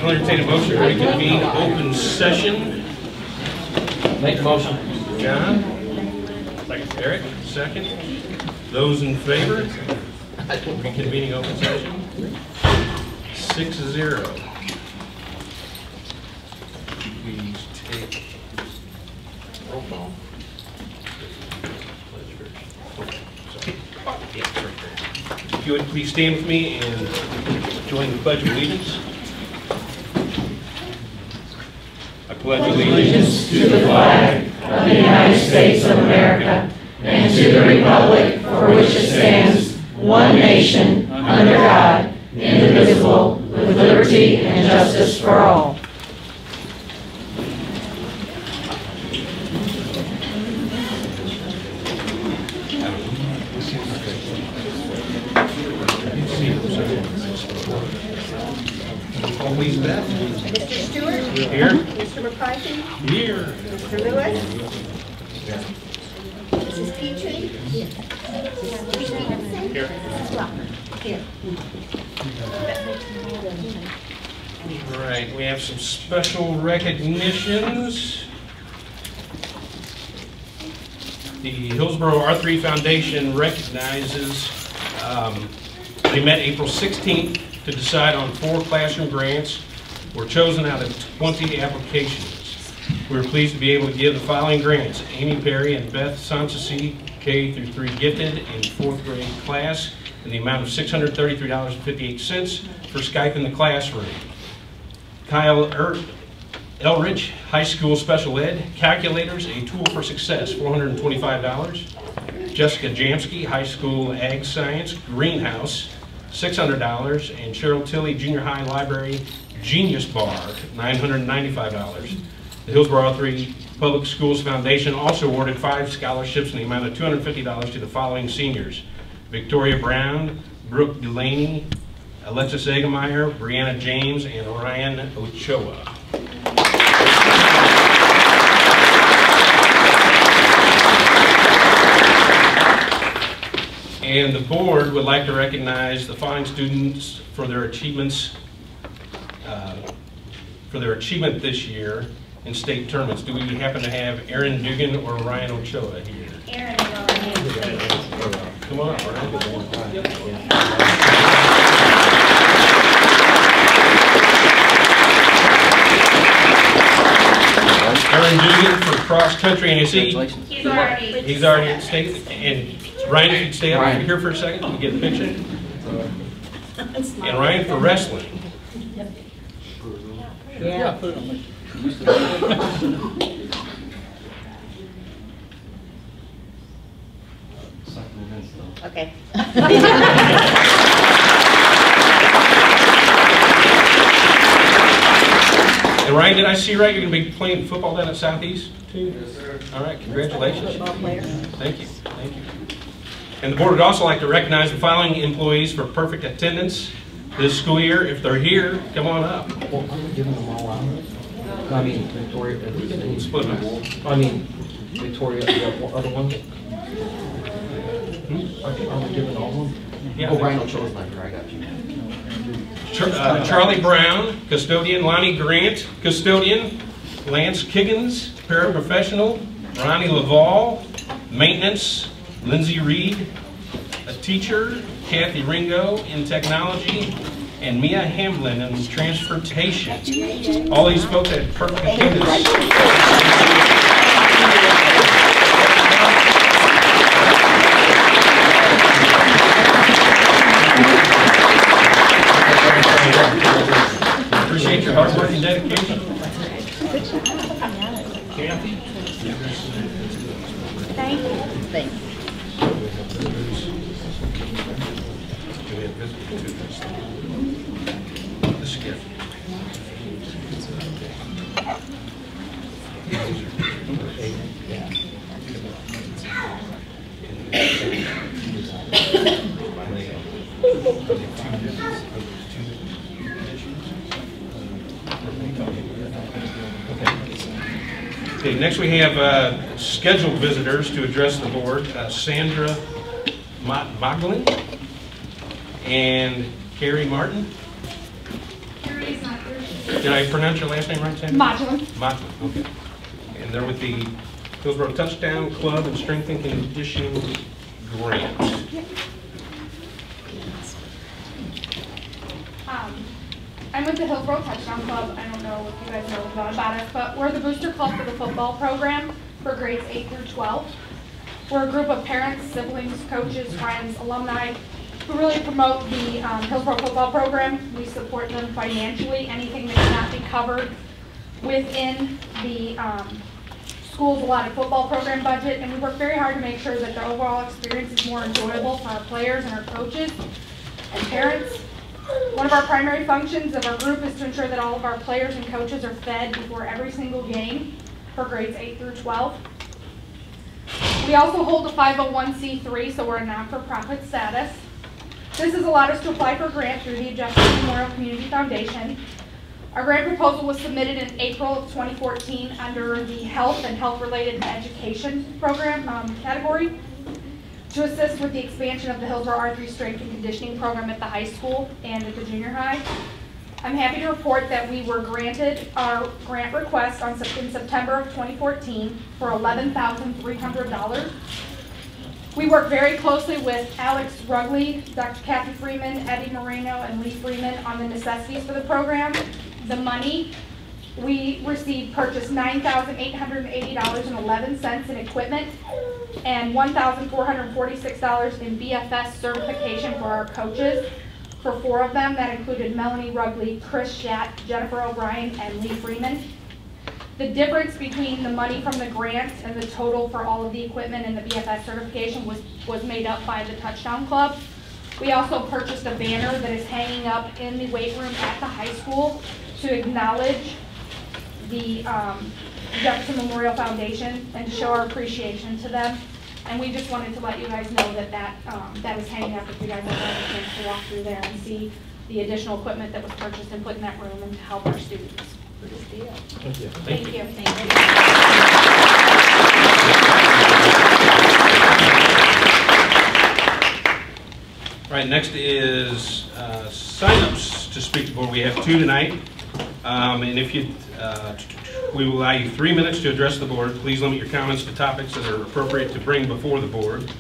I'll entertain a motion to reconvene open session. Make a motion. John? Second. Eric, second. Those in favor? Reconvening open session. 6-0. Please take roll call. If you would please stand with me and join the Pledge of Allegiance. I pledge allegiance to the flag of the United States of America and to the republic for which it stands, one nation, under God, indivisible, with liberty and justice for all. Please, Beth. Mr. Stewart? Here. Mr. McCarthy? Here. Mr. Lewis? Mrs. Petrie? Mrs. Stevenson? Here. Mrs. Walker? Here. All right, we have some special recognitions. The Hillsboro R3 Foundation recognizes, they met April 16th to decide on 4 classroom grants. Were chosen out of 20 applications. We are pleased to be able to give the following grants: Amy Perry and Beth Sanchisi, K-3 gifted in 4th grade class, in the amount of $633.58 for Skype in the classroom. Kyle Elrich, high school special ed, calculators, a tool for success, $425. Jessica Jamsky, high school ag science, greenhouse, $600. And Cheryl Tilley, junior high library, Genius Bar, $995. The Hillsboro R3 Public Schools Foundation also awarded 5 scholarships in the amount of $250 to the following seniors: Victoria Brown, Brooke Delaney, Alexis Egemeyer, Brianna James, and Ryan Ochoa. And the board would like to recognize the following students for their achievements, achievement this year in state tournaments. Do we happen to have Aaron Dugan or Ryan Ochoa here? Aaron is already in state. Come on, Ryan. Aaron Dugan for cross country, and you see He's already at state. And Ryan, if you'd stay up here for a second, we get a picture. And Ryan for wrestling. Yeah, put it on me. Okay. And Ryan, did I see right? You're going to be playing football down at Southeast too? Yes, sir. All right, congratulations. Thank you. Thank you. And the board would also like to recognize the following employees for perfect attendance this school year. If they're here, come on up. Well, I'm giving them all out. I mean, Victoria. Split them. I mean, Victoria, the other one. Are we giving all of them? Yeah. Oh, Ryan Ochoa's not here. I got you. Charlie Brown, custodian. Lonnie Grant, custodian. Lance Kiggins, paraprofessional. Ronnie Laval, maintenance. Lindsay Reed, a teacher. Kathy Ringo in technology. And Mia Hamblin in transportation. All these folks had perfect attendance. Appreciate your hard work and dedication. Kathy? Thank you. Thank you. This gift. Okay, next we have scheduled visitors to address the board. Sandra Moglin and Carrie Martin. Carrie's not here. Did I pronounce your last name right, Sandy? Modulin. Motley, okay. And they're with the Hillsboro Touchdown Club and Strength and Conditioning Grant. I'm with the Hillsboro Touchdown Club. I don't know if you guys know about us, but we're the booster club for the football program for grades 8 through 12. We're a group of parents, siblings, coaches, friends, alumni who really promote the Hillsboro football program. We support them financially, anything that cannot be covered within the school's allotted football program budget, and we work very hard to make sure that the overall experience is more enjoyable for our players and our coaches and parents. One of our primary functions of our group is to ensure that all of our players and coaches are fed before every single game for grades 8 through 12. We also hold a 501c3, so we're a not-for-profit status. This has allowed us to apply for a grant through the Objective Memorial Community Foundation. Our grant proposal was submitted in April of 2014 under the Health and Health-Related Education Program category to assist with the expansion of the Hillsboro R3 Strength and Conditioning Program at the high school and at the junior high. I'm happy to report that we were granted our grant request in September of 2014 for $11,300. We work very closely with Alex Rugley, Dr. Kathy Freeman, Eddie Moreno, and Lee Freeman on the necessities for the program. The money we received purchased $9,880.11 in equipment and $1,446 in BFS certification for our coaches. For 4 of them, that included Melanie Rugley, Chris Schatt, Jennifer O'Brien, and Lee Freeman. The difference between the money from the grant and the total for all of the equipment and the BFS certification was made up by the Touchdown Club. We also purchased a banner that is hanging up in the weight room at the high school to acknowledge the Jefferson Memorial Foundation and to show our appreciation to them. And we just wanted to let you guys know that that is hanging up if you guys have had a chance to walk through there and see the additional equipment that was purchased and put in that room and to help our students. Thank you. Thank you. Thank you. All right, next is sign-ups to speak to the board. We have 2 tonight. And if you, we will allow you 3 minutes to address the board. Please limit your comments to topics that are appropriate to bring before the board.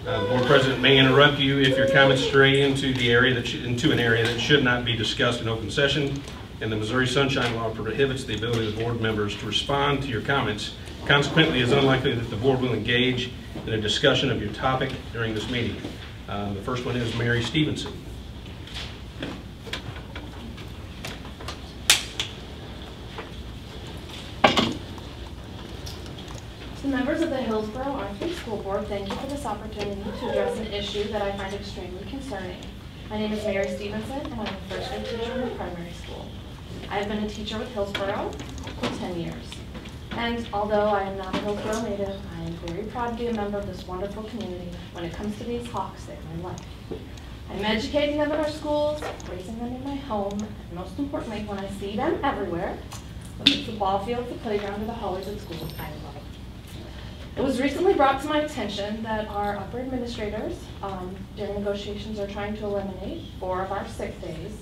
The board president may interrupt you if your comments stray into an area that should not be discussed in open session. And the Missouri Sunshine Law prohibits the ability of the board members to respond to your comments. Consequently, it is unlikely that the board will engage in a discussion of your topic during this meeting. The first one is Mary Stevenson. To members of the Hillsboro R3 School Board, thank you for this opportunity to address an issue that I find extremely concerning. My name is Mary Stevenson, and I'm a first grade teacher in the primary school. I have been a teacher with Hillsboro for 10 years. And although I am not a Hillsboro native, I am very proud to be a member of this wonderful community when it comes to these hawks in my life. I'm educating them in our schools, raising them in my home, and most importantly, when I see them everywhere, whether it's the ball field, the playground, or the hallways at school, I love it. It was recently brought to my attention that our upper administrators, during negotiations, are trying to eliminate 4 of our sick days,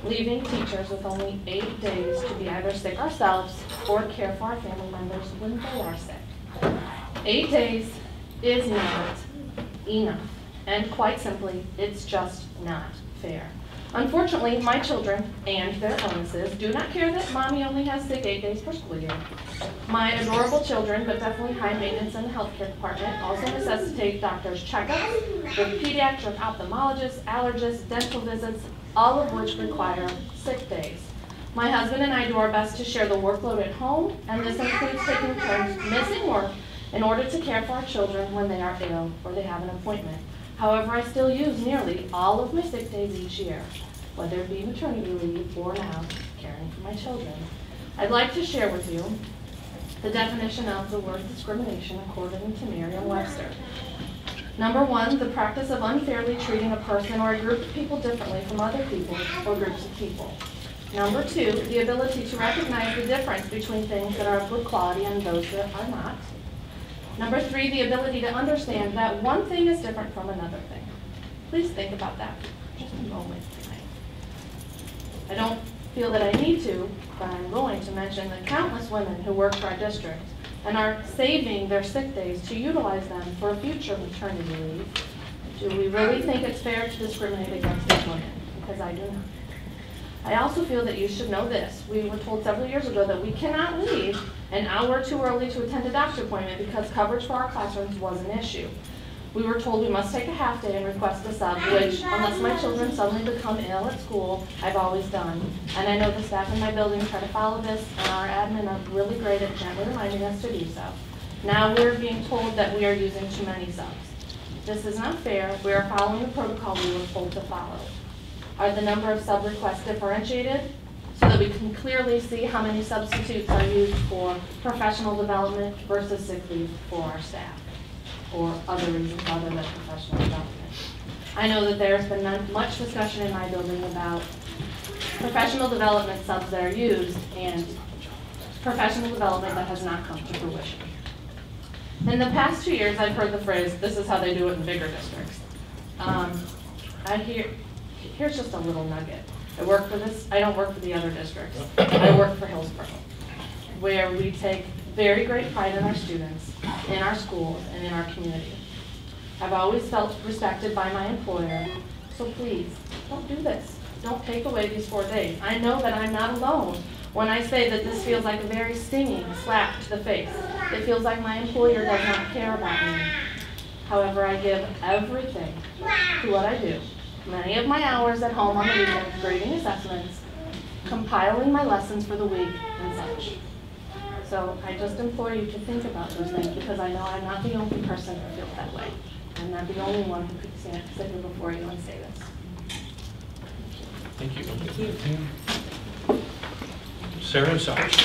leaving teachers with only 8 days to be either sick ourselves or care for our family members when they are sick. 8 days is not enough, and quite simply, it's just not fair. Unfortunately, my children and their illnesses do not care that mommy only has sick 8 days per school year. My adorable children, but definitely high maintenance in the healthcare department, also necessitate doctor's checkups with pediatric ophthalmologists, allergists, dental visits, all of which require sick days. My husband and I do our best to share the workload at home, and this includes taking turns missing work in order to care for our children when they are ill or they have an appointment. However, I still use nearly all of my sick days each year, whether it be maternity leave or now caring for my children. I'd like to share with you the definition of the word discrimination according to Merriam-Webster. Number 1, the practice of unfairly treating a person or a group of people differently from other people or groups of people. Number 2, the ability to recognize the difference between things that are of good quality and those that are not. Number 3, the ability to understand that one thing is different from another thing. Please think about that for just a moment tonight. I don't feel that I need to, but I'm going to mention the countless women who work for our district and are saving their sick days to utilize them for future maternity leave. Do we really think it's fair to discriminate against these women? Because I do not. I also feel that you should know this. We were told several years ago that we cannot leave an hour too early to attend a doctor appointment because coverage for our classrooms was an issue. We were told we must take a half day and request a sub, which, unless my children suddenly become ill at school, I've always done. And I know the staff in my building try to follow this, and our admin are really great at gently reminding us to do so. Now we're being told that we are using too many subs. This is not fair. We are following the protocol we were told to follow. Are the number of sub requests differentiated so that we can clearly see how many substitutes are used for professional development versus sick leave for our staff, or other reasons other than professional development? I know that there's been much discussion in my building about professional development subs that are used and professional development that has not come to fruition. In the past 2 years, I've heard the phrase, "this is how they do it in bigger districts." Here's just a little nugget. I don't work for the other districts. I work for Hillsboro, where we take very great pride in our students, in our schools, and in our community. I've always felt respected by my employer, so please, don't do this. Don't take away these 4 days. I know that I'm not alone when I say that this feels like a very stinging slap to the face. It feels like my employer does not care about me. However, I give everything to what I do. Many of my hours at home on the weekends, grading assessments, compiling my lessons for the week, and such. So I just implore you to think about those things, because I know I'm not the only person who feels that way. I'm not the only one who could sit here before you and say this. Thank you. Sarah Sachs.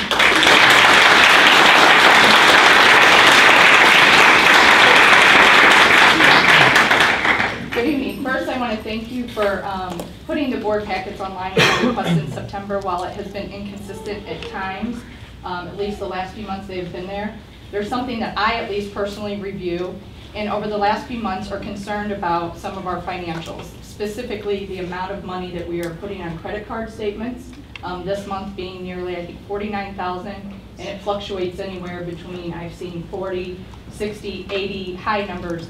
Good evening. First, I want to thank you for putting the board packets online as requested in September. While it has been inconsistent at times, at least the last few months they have been there, there's something that I at least personally review, and over the last few months are concerned about some of our financials, specifically the amount of money that we are putting on credit card statements. This month being nearly, I think, $49,000, and it fluctuates anywhere between, I've seen 40, 60, 80, high numbers.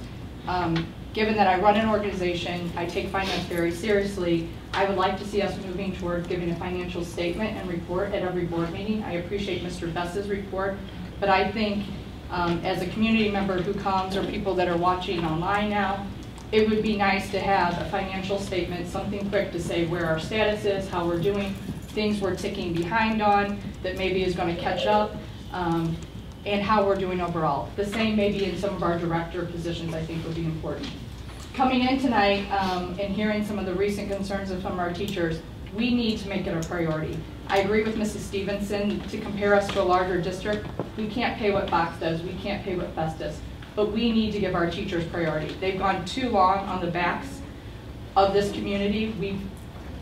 Given that I run an organization, I take finance very seriously, I would like to see us moving toward giving a financial statement and report at every board meeting. I appreciate Mr. Bess's report, but I think as a community member who comes, or people that are watching online now, it would be nice to have a financial statement, something quick to say where our status is, how we're doing, things we're ticking behind on that maybe is going to catch up, and how we're doing overall. The same maybe in some of our director positions I think would be important. Coming in tonight and hearing some of the recent concerns of some of our teachers, we need to make it a priority. I agree with Mrs. Stevenson to compare us to a larger district. We can't pay what Fox does, we can't pay what Festus, but we need to give our teachers priority. They've gone too long on the backs of this community.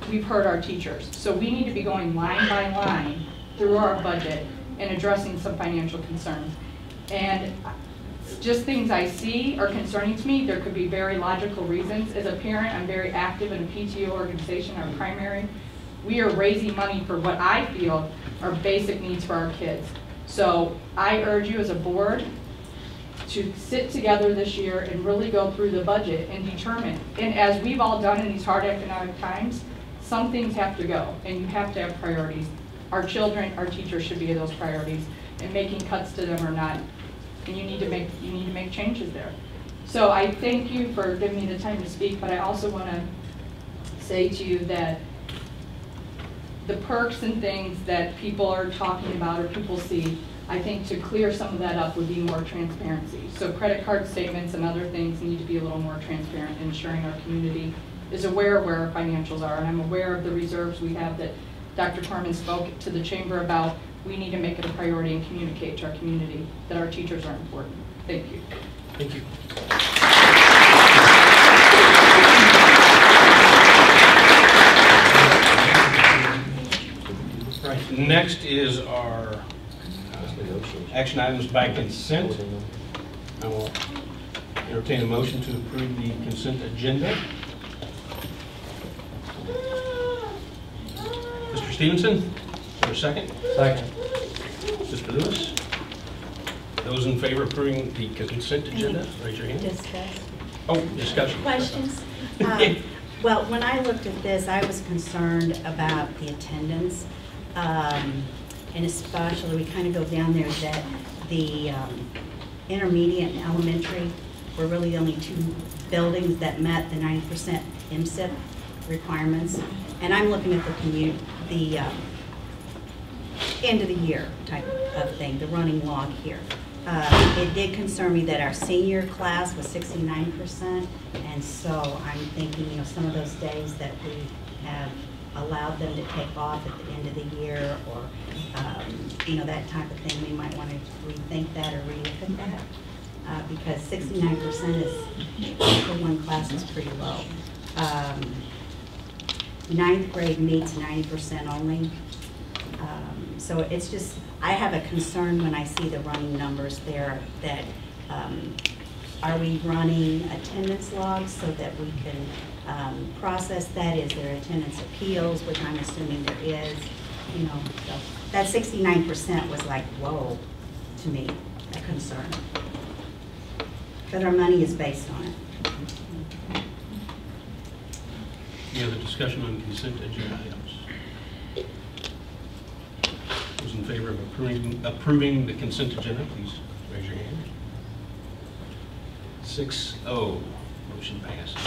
We've hurt our teachers. So we need to be going line by line through our budget and addressing some financial concerns. And just things I see are concerning to me. There could be very logical reasons. As a parent, I'm very active in a PTO organization, our primary. We are raising money for what I feel are basic needs for our kids. So I urge you as a board to sit together this year and really go through the budget and determine. And as we've all done in these hard economic times, some things have to go, and you have to have priorities. Our children, our teachers should be those priorities, and making cuts to them or not. And you need to make changes there. So I thank you for giving me the time to speak, but I also want to say to you that the perks and things that people are talking about or people see, I think to clear some of that up would be more transparency. So credit card statements and other things need to be a little more transparent, ensuring our community is aware of where our financials are. And I'm aware of the reserves we have that Dr. Corman spoke to the chamber about. We need to make it a priority and communicate to our community that our teachers are important. Thank you. Thank you. Right, next is our action items by consent. I will entertain a motion to approve the consent agenda. Mr. Stevenson, is there a second? Second. Mr. Lewis? Those in favor of approving the consent agenda, raise your hand. Discuss. Oh, discussion. Questions? Well, when I looked at this, I was concerned about the attendance. And especially, we kind of go down there that the intermediate and elementary were really the only two buildings that met the 90% MSIP requirements. And I'm looking at the end of the year type of thing, the running log here. It did concern me that our senior class was 69%, and so I'm thinking, some of those days that we have allowed them to take off at the end of the year, or that type of thing, we might want to rethink that or relook at that, because 69% is, for one class, is pretty low. 9th grade meets 90% only. So it's just, I have a concern when I see the running numbers there that, are we running attendance logs so that we can process that? Is there attendance appeals, which I'm assuming there is? So that 69% was like, whoa, to me, a concern. But our money is based on it. Any other discussion on consent agenda items? Those in favor of approving the consent agenda, please raise your hand. 6-0, motion passes.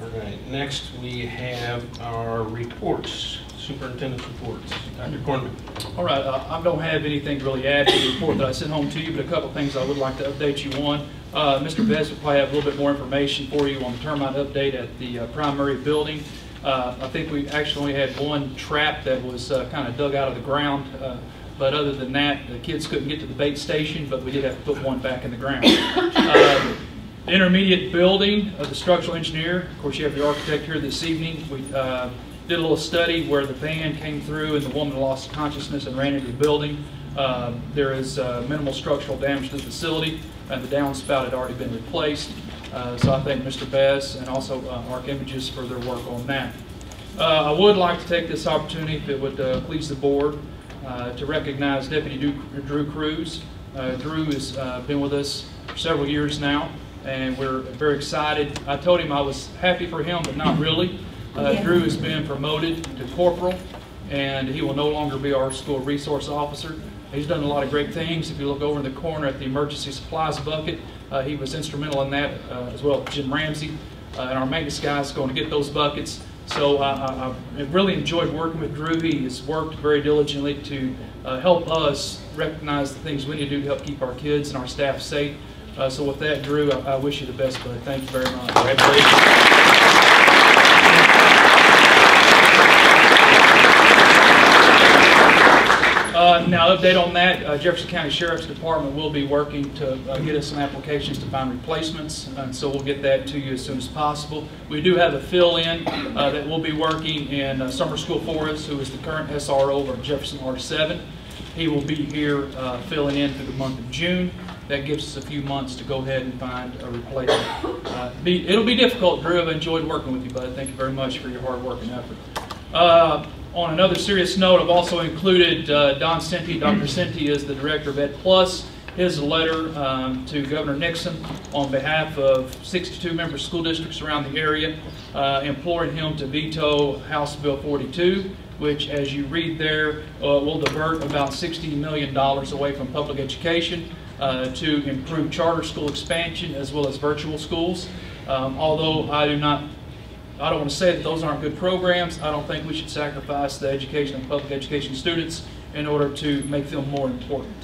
All right, next we have our reports, superintendent's reports. Dr. Cornman. All right, I don't have anything to really add to the report that I sent home to you, but a couple of things I would like to update you on. Mr. Bess will probably have a little bit more information for you on the termite update at the primary building. I think we actually only had one trap that was kind of dug out of the ground, but other than that, the kids couldn't get to the bait station, but we did have to put one back in the ground. The intermediate building, the structural engineer, of course you have the architect here this evening. We did a little study where the van came through and the woman lost consciousness and ran into the building. There is minimal structural damage to the facility, and the downspout had already been replaced. So I thank Mr. Bess and also Arc Images for their work on that. I would like to take this opportunity, if it would please the board, to recognize Deputy Drew Cruz. Drew has been with us for several years now, and we're very excited. I told him I was happy for him, but not really. Drew has been promoted to corporal, and he will no longer be our school resource officer. He's done a lot of great things. If you look over in the corner at the emergency supplies bucket, he was instrumental in that, as well as Jim Ramsey, and our maintenance guys going to get those buckets. So I really enjoyed working with Drew. He has worked very diligently to help us recognize the things we need to do to help keep our kids and our staff safe. So with that, Drew, I wish you the best, bud. Thank you very much. Now, update on that, Jefferson County Sheriff's Department will be working to get us some applications to find replacements, and so we'll get that to you as soon as possible. We do have a fill-in that will be working in summer school for us, who is the current SRO of Jefferson R7. He will be here filling in through the month of June. That gives us a few months to go ahead and find a replacement. It'll be difficult, Drew. I've enjoyed working with you, bud. Thank you very much for your hard work and effort. On another serious note, I've also included Don Senti. Dr. Senti is the director of Ed Plus. His letter to Governor Nixon on behalf of 62 member school districts around the area, imploring him to veto House Bill 42, which, as you read there, will divert about $60 million away from public education to improve charter school expansion as well as virtual schools. Although I don't want to say that those aren't good programs. I don't think we should sacrifice the education of public education students in order to make them more important.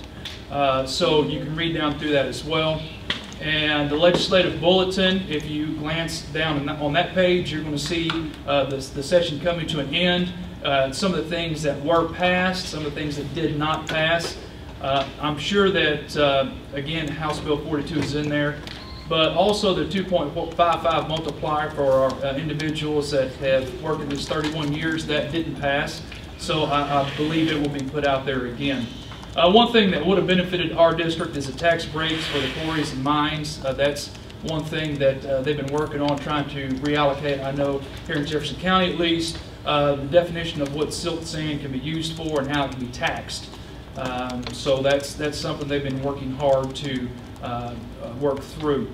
So you can read down through that as well. And the legislative bulletin, if you glance down on that page, you're going to see the session coming to an end. Some of the things that were passed, some of the things that did not pass. I'm sure that, again, House Bill 42 is in there. But also the 2.55 multiplier for our individuals that have worked in this 31 years, that didn't pass. So I believe it will be put out there again. One thing that would have benefited our district is the tax breaks for the quarries and mines. That's one thing that they've been working on, trying to reallocate. I know here in Jefferson County at least, the definition of what silt sand can be used for and how it can be taxed. So that's something they've been working hard to work through.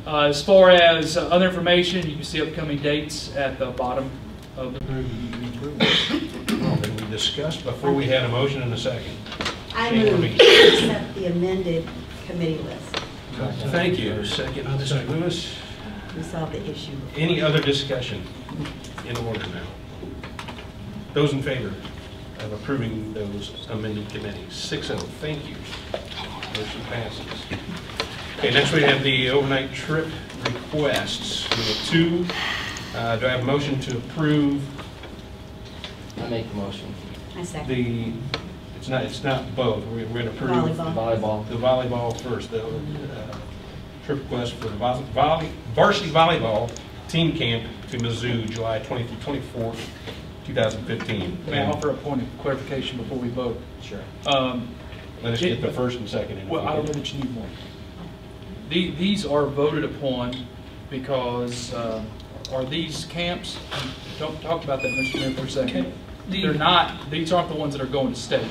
As far as other information, you can see upcoming dates at the bottom of the Well, then we discussed before we had a motion and a second. I move to accept the amended committee list. Thank you. Second, Mr. Lewis. We solved the issue. Any other discussion? In order now. Those in favor of approving those amended committees? 6-0. Thank you. Motion passes. Okay, next we have the overnight trip requests. We have 2. Do I have a motion to approve I make the motion. I second. the, it's not both. We're going to approve Volleyball. the volleyball first. The trip request for the varsity volleyball team camp to Mizzou, July 20 through 24th, 2015. May I offer a point of clarification before we vote? Sure. Let us get the first and second in. Well, I don't know that you need one. These are voted upon because, are these camps, don't talk about that, Mr. Mayor, for a second. Okay. They're not, these aren't the ones that are going to state.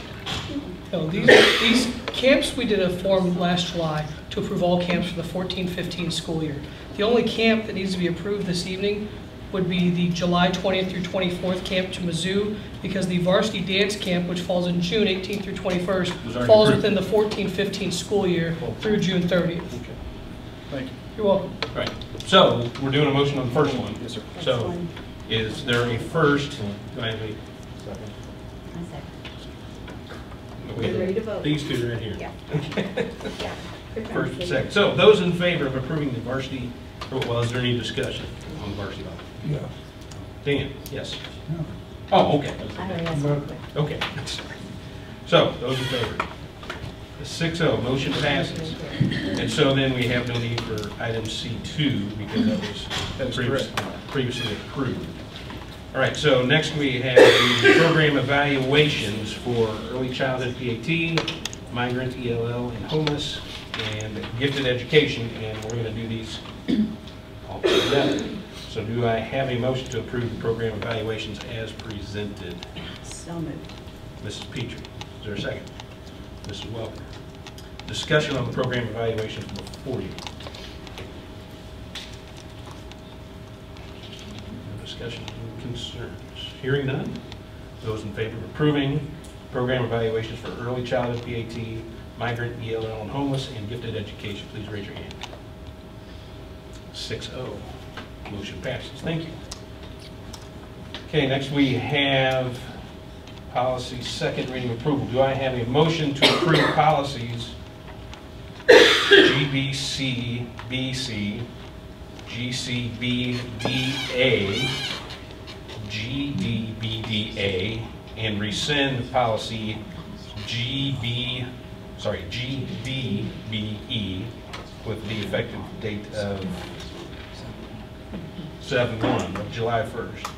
No, these camps, we did a form last July to approve all camps for the 14-15 school year. The only camp that needs to be approved this evening would be the July 20th through 24th camp to Mizzou, because the varsity dance camp, which falls in June 18th through 21st, falls within the 14-15 school year through June 30th. Okay. Thank you. You're welcome. All right. So we're doing a motion on the first one. Yes, sir. So is there a first? Do I have a Second. I second. Okay. We're ready to vote. These 2 are in here. Yeah. Yeah. First and second. So those in favor of approving the varsity, well, is there any discussion on the varsity volleyball? Yeah. Dan? Yes. No. Oh, okay. I already asked one quick. Okay. So those in favor? 6-0, motion passes. And so then we have no need for item C2 because that was previously approved. All right, so next we have the program evaluations for early childhood PAT, migrant ELL and homeless, and gifted education, and we're going to do these all together. So do I have a motion to approve the program evaluations as presented? So moved. Mrs. Petrie, is there a second? Mrs. Welker. Discussion on the program evaluations before you. No discussion and concerns. Hearing none. Those in favor of approving program evaluations for early childhood PAT, migrant, ELL, and homeless, and gifted education, please raise your hand. 6-0. Motion passes. Thank you. Okay, next we have policy second reading approval. Do I have a motion to approve policies GBC, BC, GCBDA, GDBDA, and rescind policy GDBE with the effective date of 7/1 of July 1st.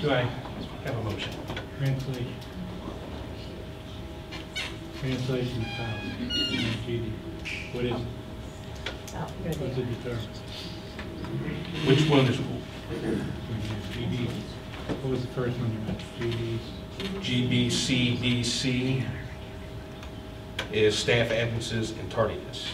Do I have a motion? Translation. Translation policy. GD. What is it? Oh, here What's they it determine? Which one is GD. What was the first one you mentioned? GDs. GBCBC? Is staff absences and tardiness.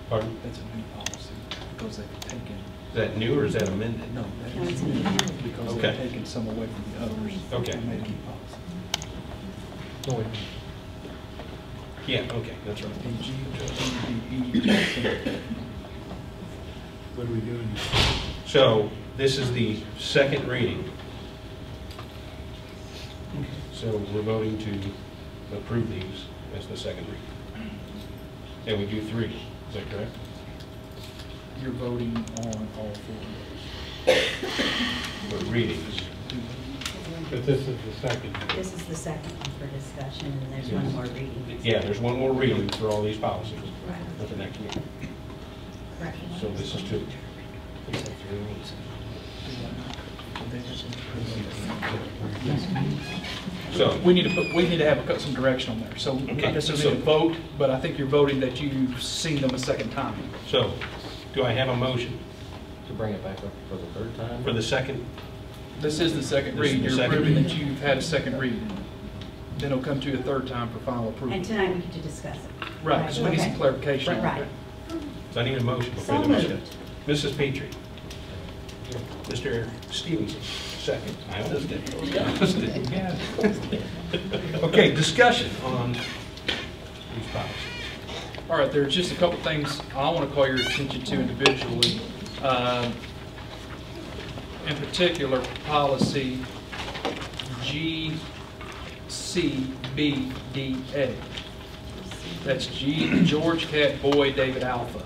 Pardon? That's a new policy because they've taken. Is that new or is that amended? No, No, that it's is a new new one. because Okay. they've taken some away from the others. Okay. And made a new policy. Oh, wait. Yeah, okay, that's right. And GDBE. What are we doing? So this is the second reading. So we're voting to approve these as the second reading. And we do 3, is that correct? You're voting on all 4 of For readings. But this is the second. This is the second one for discussion, and there's one more reading. Yeah, there's one more reading for all these policies Right. at the next meeting. Correct. So this is 2. So, We need to have some direction on there. So Okay. not necessarily a vote, but I think you're voting that you've seen them a second time. so Do I have a motion To bring it back up for the third time? for the second? This is the second This is read. the You're second approving read. that you've had a second read. Then it'll come to you a third time for final approval. And tonight we get to discuss it. Right, because we need some Okay. clarification. Right. So I need a motion before So the moved. discussion. Mrs. Petrie. Mr. Stevenson, second. I almost did. Okay, discussion on these policies. All right, there's just a couple things I want to call your attention to individually. In particular, policy GCBDA. That's G, George, Cat, Boy, David, Alpha.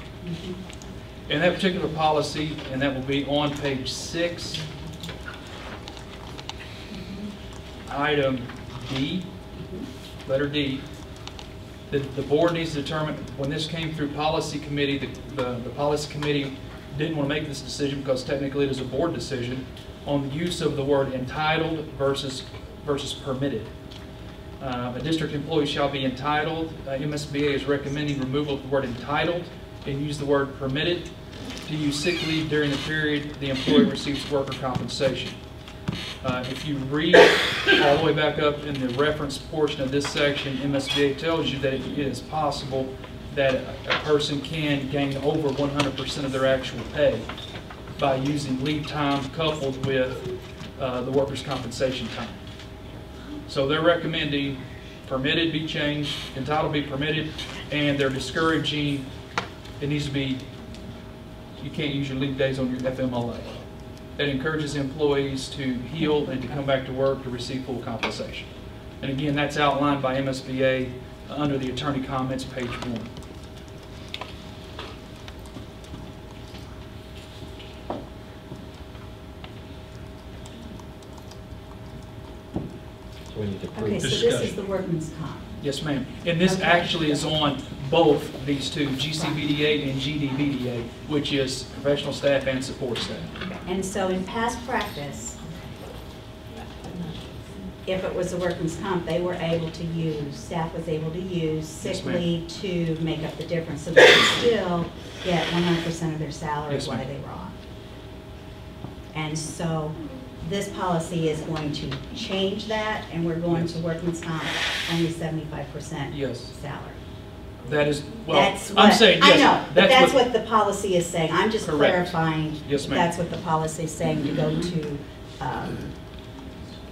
In that particular policy, and that will be on page 6, item D, letter D, the board needs to determine, when this came through policy committee, the policy committee didn't want to make this decision because technically it is a board decision on the use of the word entitled versus permitted. A district employee shall be entitled. MSBA is recommending removal of the word entitled and use the word permitted to use sick leave during the period the employee receives worker compensation. If you read all the way back up in the reference portion of this section, MSBA tells you that it is possible that a person can gain over 100% of their actual pay by using leave time coupled with the workers' compensation time. So they're recommending permitted be changed, entitled be permitted, and they're discouraging, it needs to be, you can't use your leave days on your FMLA. That encourages employees to heal and to come back to work to receive full compensation. And again, that's outlined by MSBA under the attorney comments, page 1. So we need to approve. Okay, so this is the workman's comp. Yes, ma'am. And this Okay. actually is on both these two, GCBDA and GDBDA, which is professional staff and support staff. And so in past practice, if it was a workman's comp, they were able to use, staff was able to use sick Yes, ma'am. leave to make up the difference. So they could still get 100% of their salary Yes, while ma'am. they were off. And so this policy is going to change that, and we're going to workman's comp only 75% Yes. salary. That is, well, That's I'm what- saying, yes. I know, but that's what the policy is saying. I'm just Correct. clarifying. Yes, ma'am. That's what the policy is saying, to go to,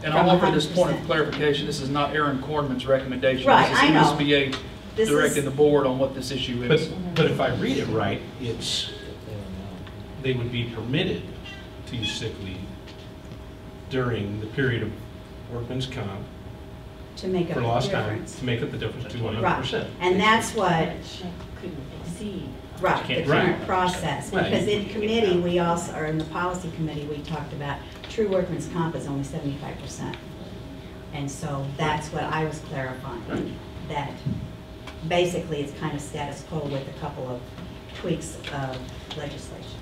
And from I'll offer this point of 100%. clarification. This is not Aaron Cornman's recommendation. Right, This is I know. MSBA This is- directing the board on what this issue is. But if I read it right, it's, they would be permitted to use sick leave during the period of workman's comp to make up for the lost time difference. to make up the difference to 100%. Right, and that's what, Couldn't exceed. right, the Can't- current right. process. Right. Because in committee, we also, or in the policy committee, we talked about true workman's comp is only 75%. And so that's what I was clarifying, that basically it's kind of status quo with a couple of tweaks of legislation.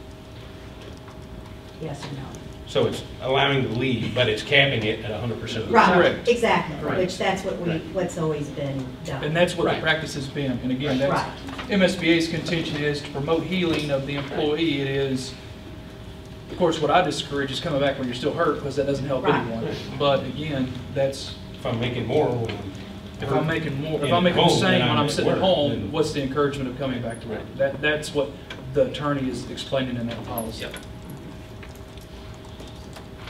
Yes or no? So it's allowing the leave, but it's capping it at 100% of the Right, Correct. exactly, Right. which that's what Right. what's always been done. And that's what the Right. practice has been. And again, that's, Right. MSBA's contention is to promote healing of the employee. It is, of course, what I discourage is coming back when you're still hurt, because that doesn't help Right. anyone. But again, that's, If I'm making more, when if I'm making more, if in I'm making the home same than when I'm I'm at sitting at work, home, then- what's the encouragement of coming back to work? That's what the attorney is explaining in that policy.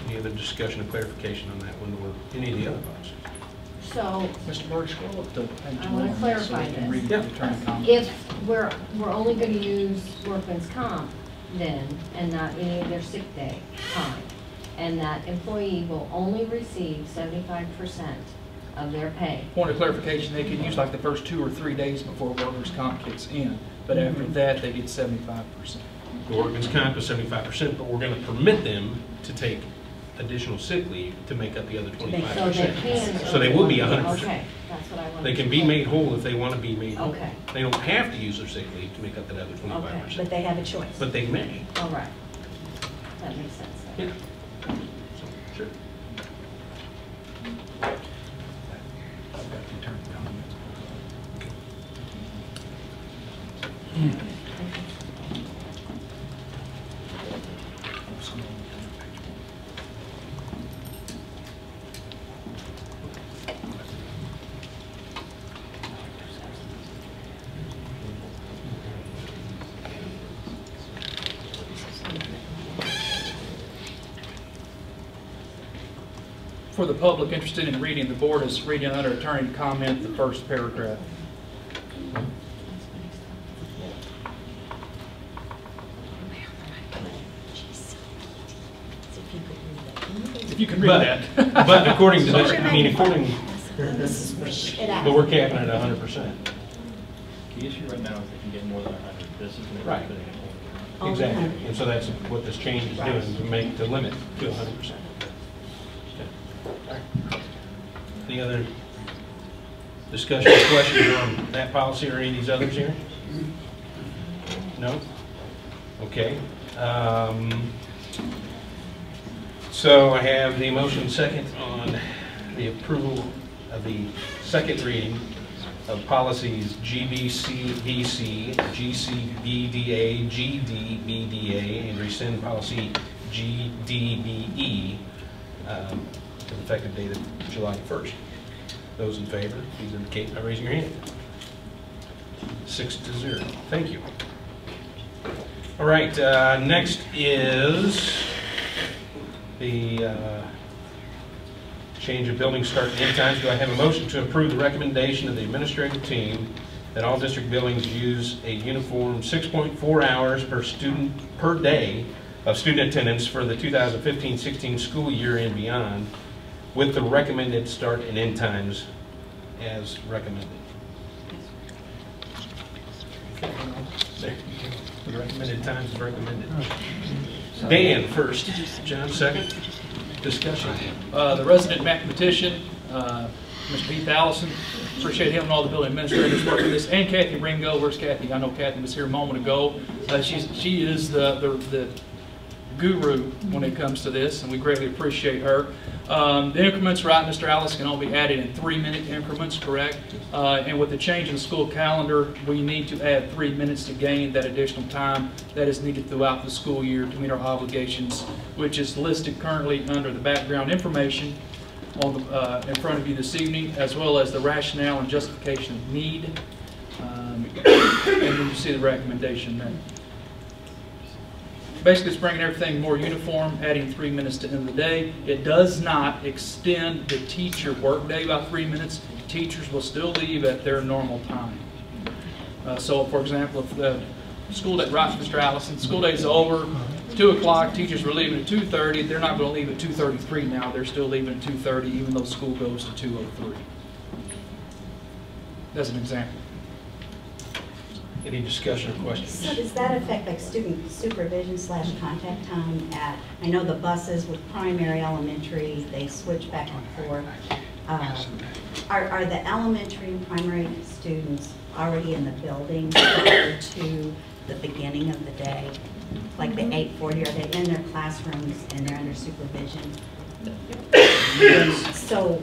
Any other discussion or clarification on that one or any of the other policies? So Mr. Murray, scroll up to page I wanna 1 so clarify we can this. read the attorney comments. if we're only going to use workman's comp then, and not any of their sick day time, and that employee will only receive 75% of their pay. Point of clarification, they can use like the first 2 or 3 days before workers' comp kicks in, but after that, they get 75%. The workman's comp is 75%, but we're going to permit them to take additional sick leave to make up the other So they 25%. can. So they will be 100%. Okay, that's what I wanted. They can to be know. made whole if they want to be made whole. Okay. They don't have to use their sick leave to make up that other 25%. But they have a choice. But they may. All right. That makes sense. then. Yeah. So, sure. I've got the attorney comments. For the public interested in reading, the board is reading under attorney comment the first paragraph. If you can read that. But according to this, I mean, according, but we're capping it at 100%. The issue right now is they can get more than 100. This is going to Right. Exactly. And so that's what this change is doing, to limit to 100%. Okay. Any other discussion or questions on that policy or any of these others here? No? Okay. So I have the motion second on the approval of the second reading of policies GBCBC, GCBDA, GDBDA, and rescind policy GDBE with effective date of July 1st. Those in favor, please indicate by raising your hand. 6-0. Thank you. All right, next is the change of building start and end times. Do I have a motion to approve the recommendation of the administrative team that all district buildings use a uniform 6.4 hours per student per day of student attendance for the 2015-16 school year and beyond, with the recommended start and end times as recommended? Okay. There you go. The recommended times is recommended. Dan first, John second. Discussion. The resident mathematician, Mr. Heath Allison, appreciate him and all the building administrators working this, and Kathy Ringo. Where's Kathy? I know Kathy was here a moment ago. She is the guru when it comes to this, and we greatly appreciate her. The increments, right, Mr. Alice, can all be added in 3-minute increments, correct? And with the change in the school calendar, we need to add 3 minutes to gain that additional time that is needed throughout the school year to meet our obligations, which is listed currently under the background information on the, in front of you this evening, as well as the rationale and justification of need. And then you see the recommendation there. Basically, it's bringing everything more uniform, adding 3 minutes to end of the day. It does not extend the teacher workday by 3 minutes. Teachers will still leave at their normal time. So, for example, if the school day, right, Mr. Allison, school day is over, 2 o'clock, teachers were leaving at 2:30. They're not going to leave at 2:33 now. They're still leaving at 2:30, even though school goes to 2:03. That's an example. Any discussion or questions? So does that affect like student supervision / contact time at, I know the buses with primary, elementary, they switch back and forth. Are the elementary and primary students already in the building prior to the beginning of the day? Like the 8:40, are they in their classrooms and they're under supervision? So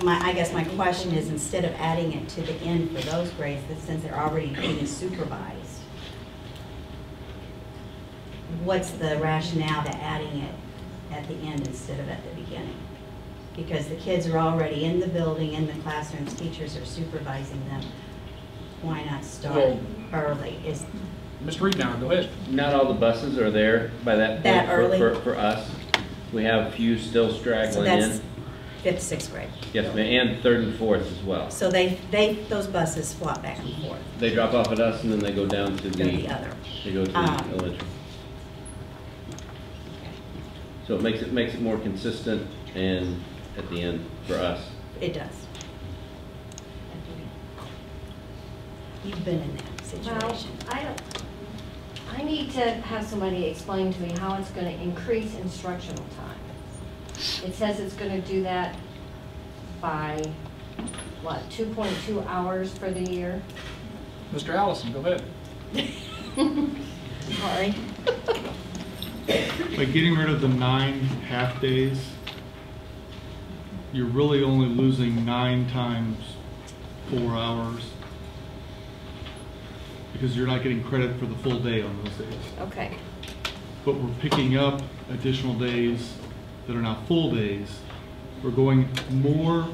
I guess my question is, instead of adding it to the end for those grades, that since they're already being supervised, what's the rationale to adding it at the end instead of at the beginning? Because the kids are already in the building, in the classrooms, teachers are supervising them. Why not start early? Mr. Reed, now go ahead. Not all the buses are there by that point early? For us. We have a few still straggling in. 5th, 6th grade. Yes, ma'am, and 3rd and 4th as well. So those buses swap back and forth. They drop off at us and then they go down to the other. They go to the elementary. So it makes it more consistent and at the end for us. It does. You've been in that situation. Well, I need to have somebody explain to me how it's going to increase instructional time. It says it's going to do that by, what, 2.2 hours for the year? Mr. Allison, go ahead. Sorry. By getting rid of the 9 half days, you're really only losing 9 times 4 hours because you're not getting credit for the full day on those days. Okay. But we're picking up additional days that are not full days. We're going more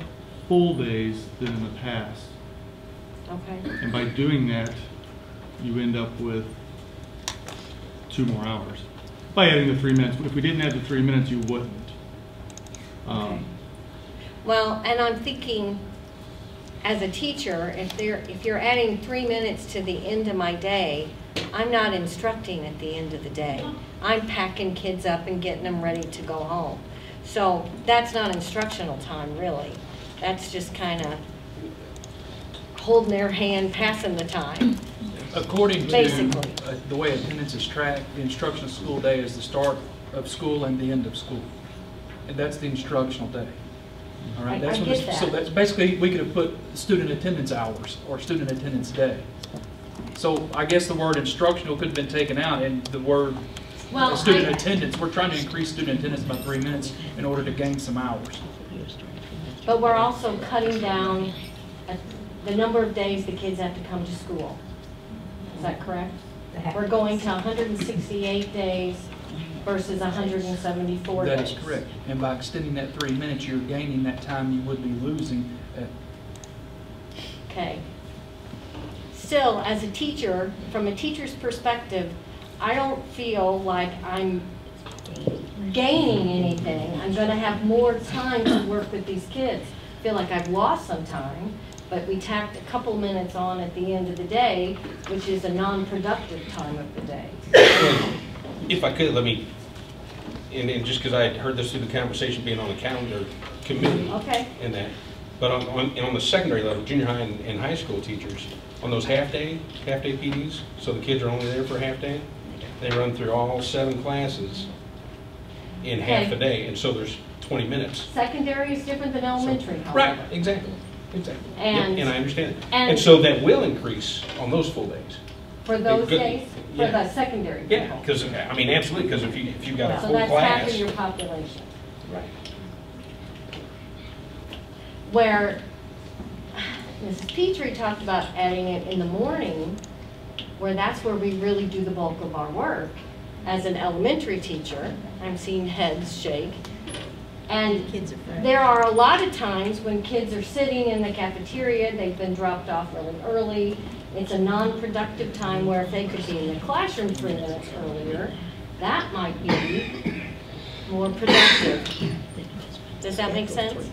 full days than in the past. Okay. And by doing that, you end up with 2 more hours. By adding the 3 minutes. If we didn't add the 3 minutes, you wouldn't. Okay. Well, and I'm thinking, as a teacher, if you're adding 3 minutes to the end of my day, I'm not instructing at the end of the day. I'm packing kids up and getting them ready to go home. So that's not instructional time, really. That's just kind of holding their hand, passing the time. According to Basically. the way attendance is tracked, the instructional school day is the start of school and the end of school. And that's the instructional day. All right, I get that. So that's basically, we could have put student attendance hours or student attendance day. So I guess the word instructional could have been taken out, and the word student attendance, we're trying to increase student attendance by 3 minutes in order to gain some hours. But we're also cutting down the number of days the kids have to come to school. Is that correct? We're going to 168 days versus 174 days. That is correct. And by extending that 3 minutes, you're gaining that time you would be losing. Okay. Still, as a teacher, from a teacher's perspective, I don't feel like I'm gaining anything. I'm going to have more time to work with these kids. I feel like I've lost some time, but we tacked a couple minutes on at the end of the day, which is a non-productive time of the day. If I could, let me, and just because I had heard this through the conversation being on the calendar committee. Okay. And that, but on the secondary level, junior high and high school teachers, on those half-day PDs, so the kids are only there for a half day, they run through all 7 classes in half a day, and so there's 20 minutes. Secondary is different than elementary, however. Right, exactly. And, and I understand it. and And so that will increase on those full days. for those Good. days, for Yeah. the secondary people. Yeah, because, I mean, absolutely, because if you've got a So full that's half class. of your population. Right. Where Mrs. Petrie talked about adding it in the morning, where that's where we really do the bulk of our work. As an elementary teacher, I'm seeing heads shake. And there are a lot of times when kids are sitting in the cafeteria, they've been dropped off really early. It's a non-productive time where if they could be in the classroom 3 minutes earlier, that might be more productive. Does that make sense?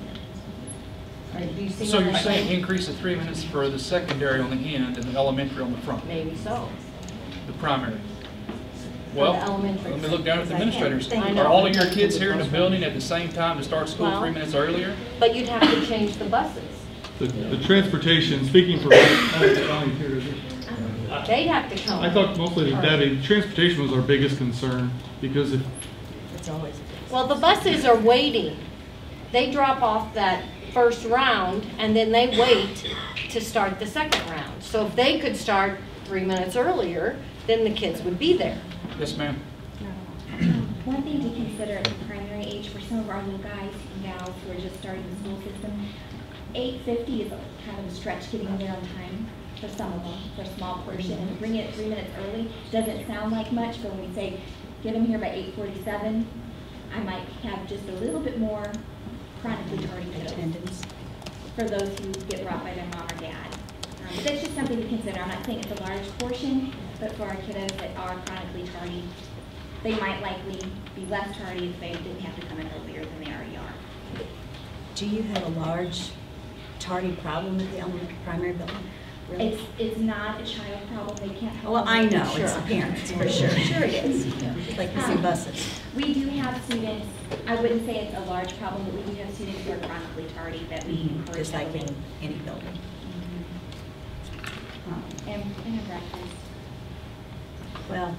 Or do you see So what you're I'm saying increase of 3 minutes for the secondary on the end and the elementary on the front, Maybe so. the primary? For Well, the elementary. let me look down at the administrators. I know. Are all of your kids here in the building at the same time to start school Well, 3 minutes earlier? But you'd have to change the buses. The transportation, speaking for, They'd have to come. I talked mostly to Debbie, transportation was our biggest concern, because if, It's always. Well, the buses are waiting. They drop off that first round and then they wait to start the second round. So if they could start 3 minutes earlier, then the kids would be there. Yes, ma'am. One thing to consider at the primary age for some of our little guys and gals who are just starting the school system, 8:50 is kind of a stretch getting there on time for some of them, for a small portion. And to bring it 3 minutes early doesn't sound like much, but when we say get them here by 8:47, I might have just a little bit more chronically tardy attendance for those who get brought by their mom or dad. But that's just something to consider. I'm not saying it's a large portion, but for our kiddos that are chronically tardy, they might likely be less tardy if they didn't have to come in earlier than they already are. Do you have a large tardy problem at the elementary primary building? Really? It's not a child problem. They can't help. Well, I know, Sure. it's the parents, for sure. Sure it is. Like the same buses. We do have students, I wouldn't say it's a large problem, but we do have students who are chronically tardy that we encourage. Just like in any building. And have breakfast. Well,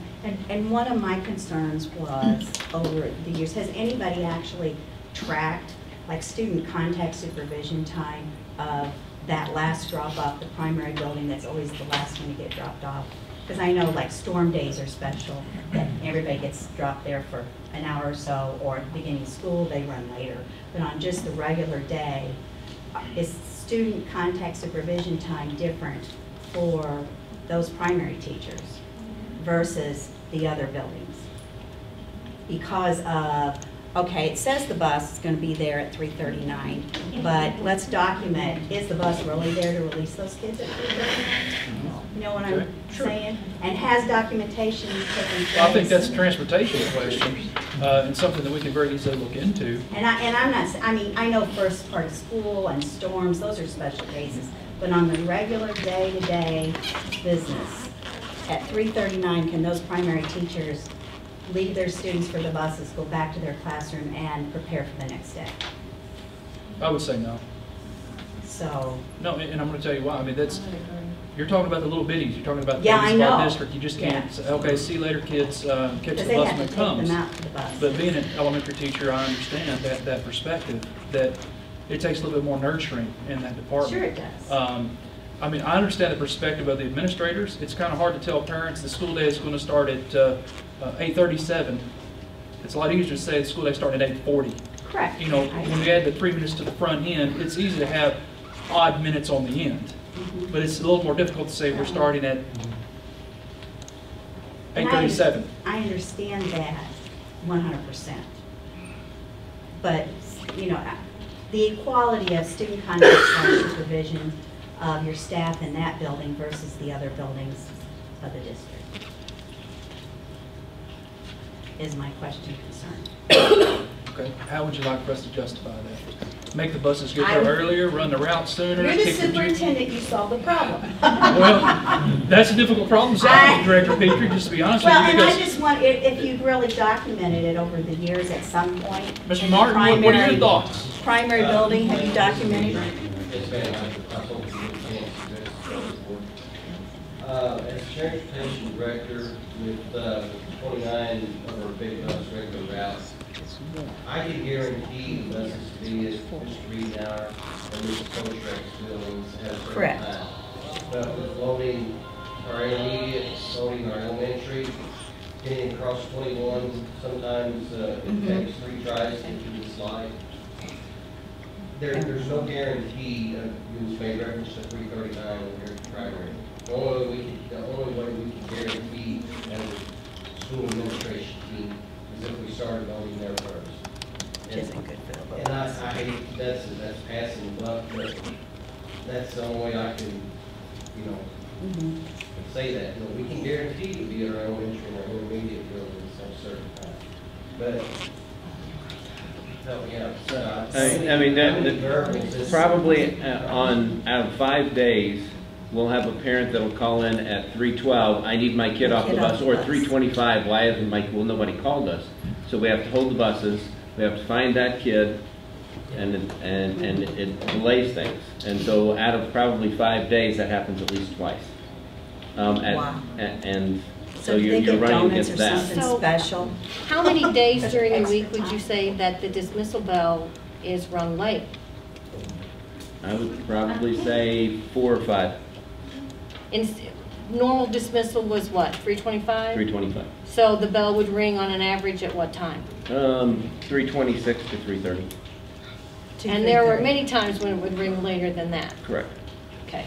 and one of my concerns was over the years, has anybody actually tracked like student contact supervision time of that last drop off the primary building that's always the last one to get dropped off? Because I know like storm days are special, that everybody gets dropped there for an hour or so, or at the beginning of school, they run later. But on just the regular day, is student contact supervision time different for those primary teachers versus the other buildings? Because of, okay, it says the bus is going to be there at 3:39, but let's document, is the bus really there to release those kids at 3:39? You know what I'm saying? And has documentation taken place? Well, I think that's a transportation question. and something that we can very easily look into. And I'm not, I mean, I know first part of school and storms, those are special cases. But on the regular day-to-day business, at 3:39, can those primary teachers leave their students for the buses, go back to their classroom, and prepare for the next day? I would say no. So. No, and I'm going to tell you why. I mean, you're talking about the little bitties. You're talking about the Yeah, I biggest of our know. district. You just can't say, okay, see you later, kids. Catch Because the they bus have when to it take comes. them out to the bus. But being an elementary teacher, I understand that perspective, that it takes a little bit more nurturing in that department. Sure it does. I mean, I understand the perspective of the administrators. It's kind of hard to tell parents the school day is going to start at 8:37. It's a lot easier to say the school day starting at 8:40. Correct. You know, when we add the 3 minutes to the front end, it's easy to have odd minutes on the end. But it's a little more difficult to say we're starting at 8:37. I understand that 100%. But, you know, the equality of student conduct and supervision of your staff in that building versus the other buildings of the district is my question concern. Okay, how would you like for us to justify that? Make the buses get there earlier, run the route sooner? You're the kick superintendent, you solve the problem. Well, that's a difficult problem to solve, Director Petrie, just to be honest with you. Well, and I because- just want, if you've really documented it over the years at some point. Mr. in the Martin, what are your thoughts? Primary building, have you documented it? Yes, ma'am. I told you we can't do this. As transportation director with 29 of our big bus regular routes, I can guarantee the buses to be at Mr. Reed Hour and Mr. Postrex buildings at a certain Correct. time. But with loading our intermediate, loading our elementary, getting across 21, sometimes it takes 3 tries to get through the slide. There's no guarantee, you made reference to 3:39 here at the primary. The only way we can guarantee as a school administration team is if we started loading there first. Which isn't good for the And I hate, that's passing the buck, but that's the only way I can, you know, say that. You know, we can guarantee to be at our elementary and our intermediate buildings at a certain time. But help me out. I mean, probably out of 5 days, we'll have a parent that'll call in at 3:12, I need my kid off the bus, or 3:25, why isn't well, nobody called us. So we have to hold the buses, we have to find that kid, and it delays things. And so out of probably 5 days, that happens at least twice. Wow. And So so you think you're of running donuts against or that. something So- special? How many days during the week would you say that the dismissal bell is run late? I would probably say 4 or 5, Normal dismissal was what, 3:25? 3:25. So the bell would ring on an average at what time? 3:26 to 3:30. And there were many times when it would ring later than that. Correct. Okay.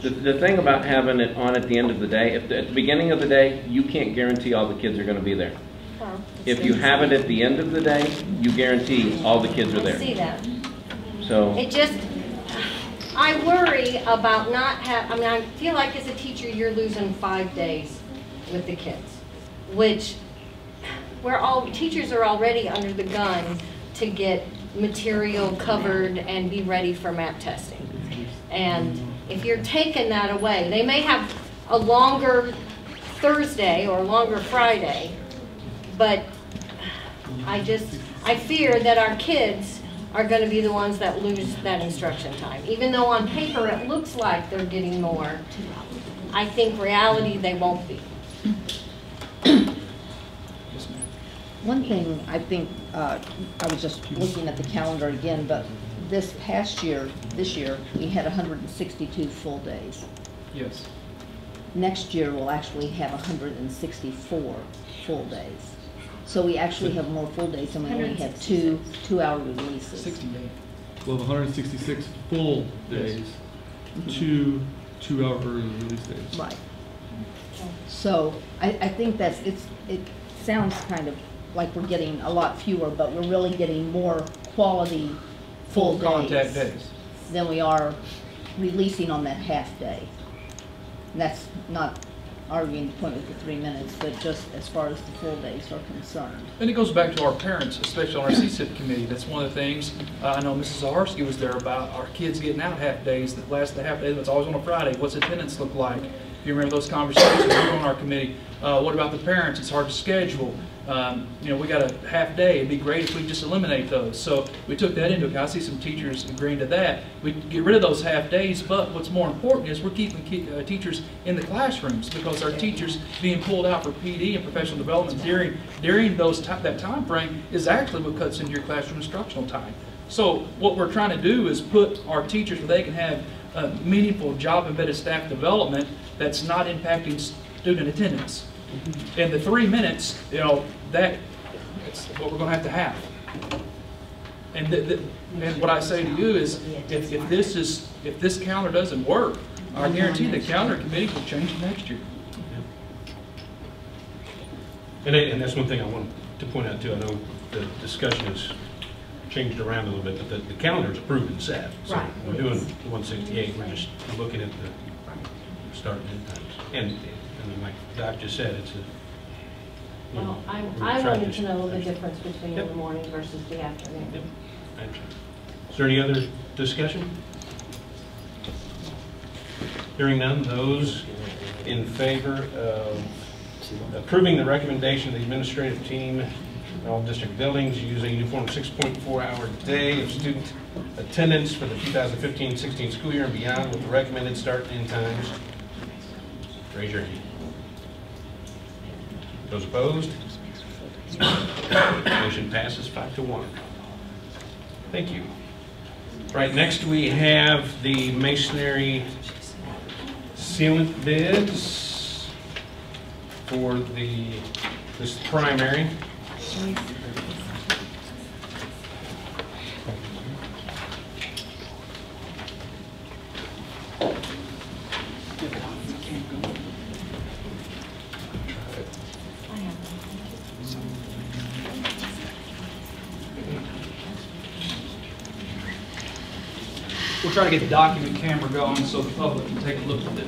The thing about having it on at the end of the day, at the beginning of the day, you can't guarantee all the kids are going to be there. Well, If you have it at the end of the day, you guarantee all the kids are I there. see that. So, It just, I worry about not I mean, I feel like as a teacher, you're losing 5 days with the kids, which teachers are already under the gun to get material covered and be ready for map testing. And if you're taking that away, they may have a longer Thursday or a longer Friday, but I fear that our kids are going to be the ones that lose that instruction time. Even though on paper it looks like they're getting more, I think reality they won't be. One thing, I think, I was just looking at the calendar again, but this year, we had 162 full days. Yes. Next year, we'll actually have 164 full days. So we actually have more full days and we only have two-hour releases. 68. We'll have 166 full days, 2 2-hour early release days. Right. So I think it sounds kind of like we're getting a lot fewer, but we're really getting more quality full contact days than we are releasing on that half day. And that's not arguing the point with the 3 minutes, but just as far as the full days are concerned. And it goes back to our parents, especially on our CSIP committee. That's one of the things I know Mrs. Zaharsky was there about, our kids getting out half days, that last the half day, that's always on a Friday. What's attendance look like? If you remember those conversations we were on our committee. What about the parents? It's hard to schedule. You know, we got a half day. It'd be great if we just eliminate those. So we took that into account. I see some teachers agreeing to that. We get rid of those half days, but what's more important is we're keeping teachers in the classrooms, because our teachers being pulled out for PD and professional development during that time frame is actually what cuts into your classroom instructional time. So what we're trying to do is put our teachers where they can have meaningful job-embedded staff development that's not impacting student attendance. In the 3 minutes, you know, that's what we're going to have. And what I say to you is, if this calendar doesn't work, I guarantee the calendar committee will change it next year. And that's one thing I want to point out too. I know the discussion has changed around a little bit, but the calendar is approved and set. So right. We're doing 168. We're just looking at the start and end times. And like Doc just said, it's a. Well, I wanted to know the difference between the morning versus the afternoon. Yep. Is there any other discussion? Hearing none, those in favor of approving the recommendation of the administrative team in all district buildings use a uniform 6.4-hour day of student attendance for the 2015-16 school year and beyond with the recommended start and end times, raise your hand. Those opposed? Motion passes 5-1. Thank you. Right, next we have the masonry sealant bids for this primary. We'll try to get the document camera going so the public can take a look at this.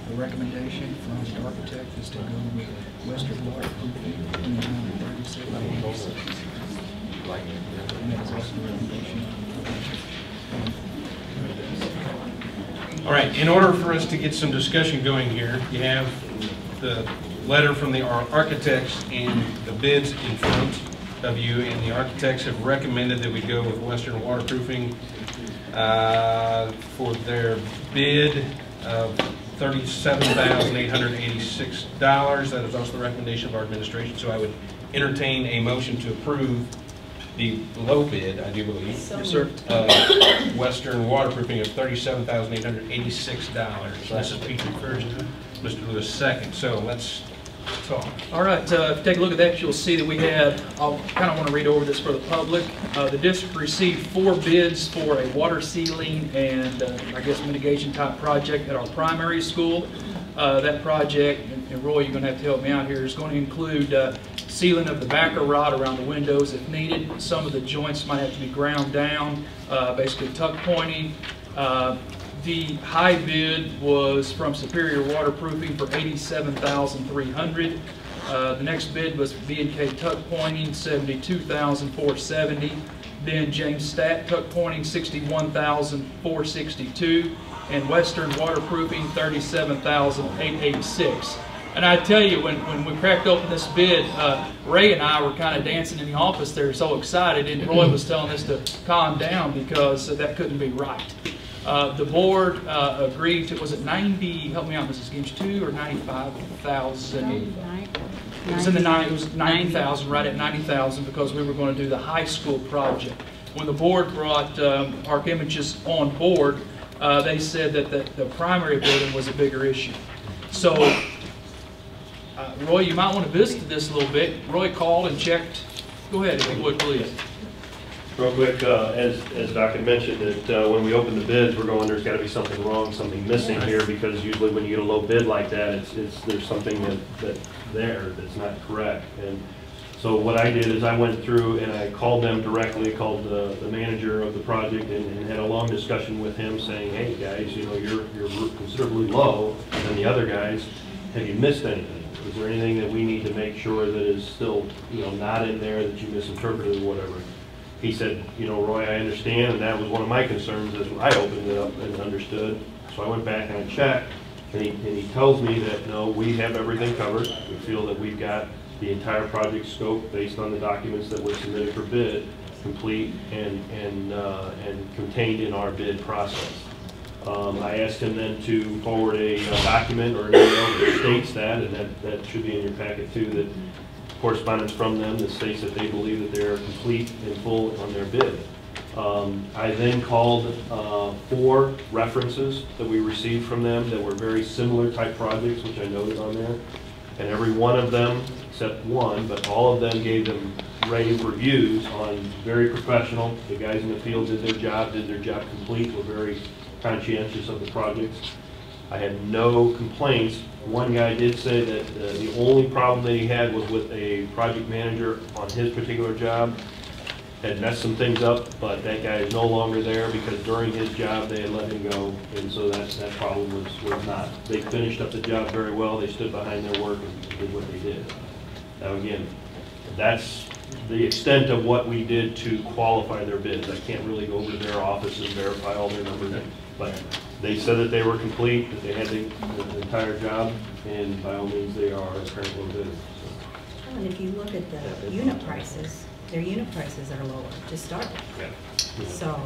The recommendation from the architect is to go with Western waterproofing in the amount of 3786. And that is also the recommendation. All right, in order for us to get some discussion going here, you have the letter from the architects and the bids in front of you, and the architects have recommended that we go with Western Waterproofing for their bid of $37,886. That is also the recommendation of our administration, so I would entertain a motion to approve the low bid, I do believe. Yes, sir. Western Waterproofing of $37,886. This is Petrie first, Mr. Lewis second. So let's talk. All right, if you take a look at that, you'll see that we have, I'll kind of want to read over this for the public. The district received 4 bids for a water sealing and I guess mitigation type project at our primary school. That project, and Roy, you're going to have to help me out here, is going to include sealing of the backer rod around the windows if needed. Some of the joints might have to be ground down, basically tuck pointing. The high bid was from Superior Waterproofing for $87,300. The next bid was B&K tuck pointing, $72,470. Then James Stat tuck pointing, $61,462. And Western Waterproofing, $37,886. And I tell you, when we cracked open this bid, Ray and I were kind of dancing in the office there, so excited, and Roy was telling us to calm down because that couldn't be right. The board agreed to, was it 90, help me out, Mrs. Ginch, 2 or 95,000? It was in the 90, it was 90,000, right at 90,000, because we were going to do the high school project. When the board brought Arc Images on board, they said that the primary building was a bigger issue. So, Roy, you might want to visit this a little bit. Roy called and checked. Go ahead, if you would, please. Real quick, as Doc had mentioned, that when we open the bids, we're going, there's got to be something wrong, something missing here, because usually when you get a low bid like that, there's something that's there that's not correct. And so what I did is I went through and I called them directly, called the manager of the project, and had a long discussion with him saying, hey guys, you know, you're considerably low than the other guys. Have you missed anything? Is there anything that we need to make sure that is still, you know, not in there that you misinterpreted or whatever? He said, you know, Roy, I understand, and that was one of my concerns as I opened it up and understood. So I went back and I checked, and he tells me that, no, we have everything covered. We feel that we've got the entire project scope based on the documents that were submitted for bid, complete and contained in our bid process. I asked him then to forward a document or an email that states that, and that should be in your packet too, that correspondence from them that states that they believe that they're complete and full on their bid. I then called 4 references that we received from them that were very similar type projects, which I noted on there. And every one of them, except one, but all of them gave them rave reviews on very professional. The guys in the field did their job complete, were very conscientious of the projects. I had no complaints. One guy did say that the only problem that he had was with a project manager on his particular job. Had messed some things up, but that guy is no longer there because during his job they had let him go, and so that problem was not. They finished up the job very well. They stood behind their work and did what they did. Now again, that's the extent of what we did to qualify their bids. I can't really go over to their office and verify all their numbers, but they said that they were complete, that they had the entire job, and by all means they are apparently bidders. Oh, and if you look at the unit prices, their unit prices are lower to start with. Yeah. So.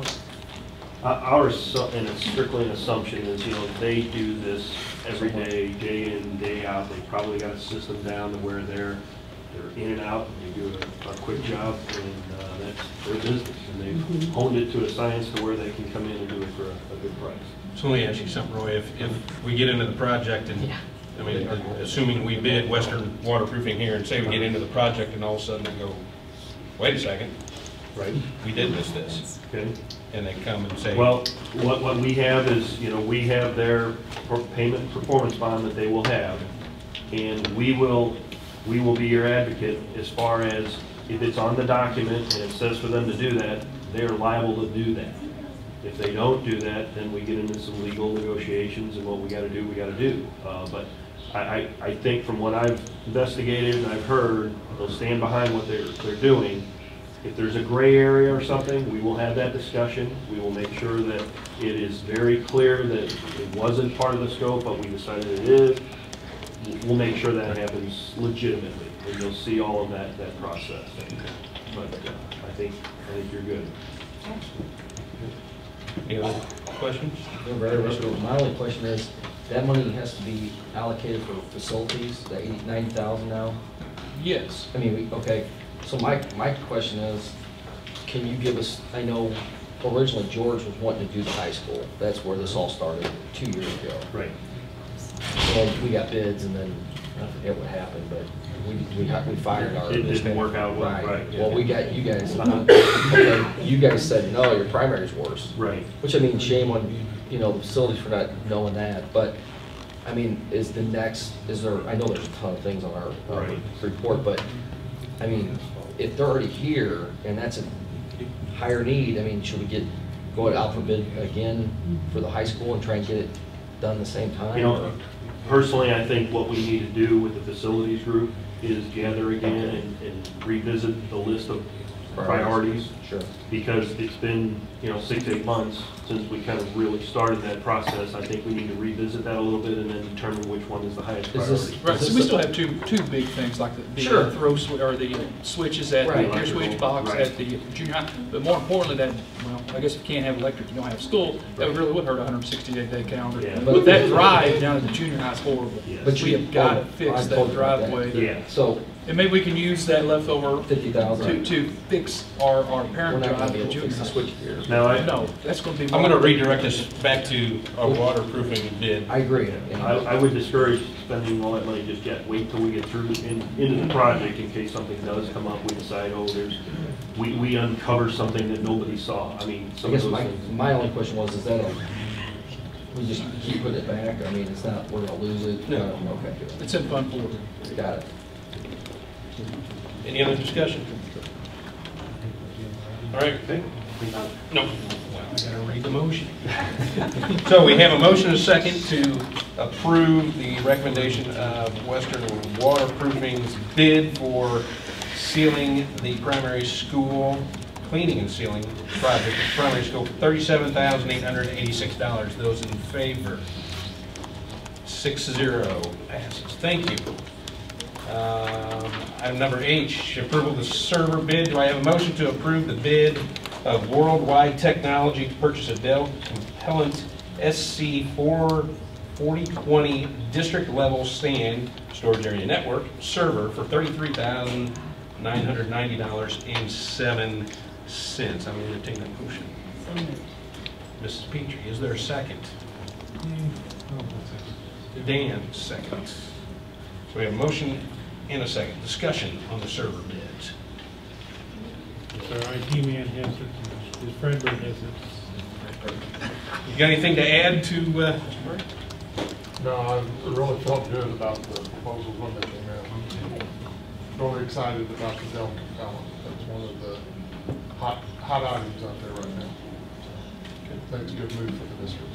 And it's strictly an assumption, is, you know, they do this every day, day in, day out. They probably got a system down to where they're in and out, and they do a quick job, and that's their business. And they've honed it to a science to where they can come in and do it for a good price. So let me ask you something, Roy. If we get into the project and, I mean, assuming we bid Western Waterproofing here and say we get into the project and all of a sudden they go, wait a second, right? We did miss this. Okay. And they come and say, well, what we have is, you know, we have their payment performance bond that they will have, and we will be your advocate as far as if it's on the document and it says for them to do that, they're liable to do that. If they don't do that, then we get into some legal negotiations, and what we got to do, we got to do. But I think from what I've investigated and I've heard, they'll stand behind what they're doing. If there's a gray area or something, we will have that discussion. We will make sure that it is very clear that it wasn't part of the scope, but we decided it is. We'll make sure that happens legitimately, and you'll see all of that process. But I think you're good. Any other questions? My only question is, that money has to be allocated for facilities, the 90,000 now? Yes. I mean, okay, so my question is, can you give us, I know originally George was wanting to do the high school. That's where this all started 2 years ago. Right. So we got bids, and then I forget what happened, but we fired our. It didn't work out well, right. Well, we got you guys. Okay, you guys said no, your primary's worse. Right. Which, I mean, shame on, you know, the facilities for not knowing that. But I mean, is there? I know there's a ton of things on our report, but I mean, if they're already here and that's a higher need, I mean, should we go out for bid again for the high school and try and get it done the same time? You know, personally, I think what we need to do with the facilities group is gather again and revisit the list of priorities. Sure. Because it's been, you know, 6 to 8 months since we kind of really started that process. I think we need to revisit that a little bit and then determine which one is the highest priority. Right, so we still have two big things, like the throw or the switches at the switch box at the junior high. But more importantly, I guess if you can't have electric, you don't have school. That really would hurt a 168-day calendar. Yeah. But that drive down at the junior high is horrible. But we have got to fix that driveway. Yeah. So And maybe we can use that leftover 50,000 to fix our parent We're not drive gonna be at able to fix the junior. switch gears. Now, No, that's going to be. I'm going to redirect us back to our waterproofing bid. I agree. I would discourage spending all that money just yet. Wait till we get through into the project in case something does come up. We decide, oh, we uncover something that nobody saw. I mean, I some guess of those things. my only question was, is that we just keep putting it back? I mean, it's not, we're gonna lose it? No. Okay, good. It's in Fund 4. Got it. Any other discussion? All right. No. Well, I gotta read the motion. So we have a motion and a second to approve the recommendation of Western Waterproofing's bid for sealing the primary school, cleaning and sealing project at the primary school for $37,886. Those in favor? 6-0 passes. Thank you. Item number H, approval of the server bid. Do I have a motion to approve the bid of Worldwide Technology to purchase a Dell Compellent SC4020 district level stand storage area network server for $33,990.07. I'm entertaining that motion. Mrs. Petrie, is there a second? Dan, second. So we have a motion and a second. Discussion on the server bids. Our IT man has it, his friend has it. You got anything to add to, Mr. Murray? No, I really felt good about the proposals when they came in. Really excited about the Dell Compellent. That's one of the hot items out there right now. I think it's a good move for the district.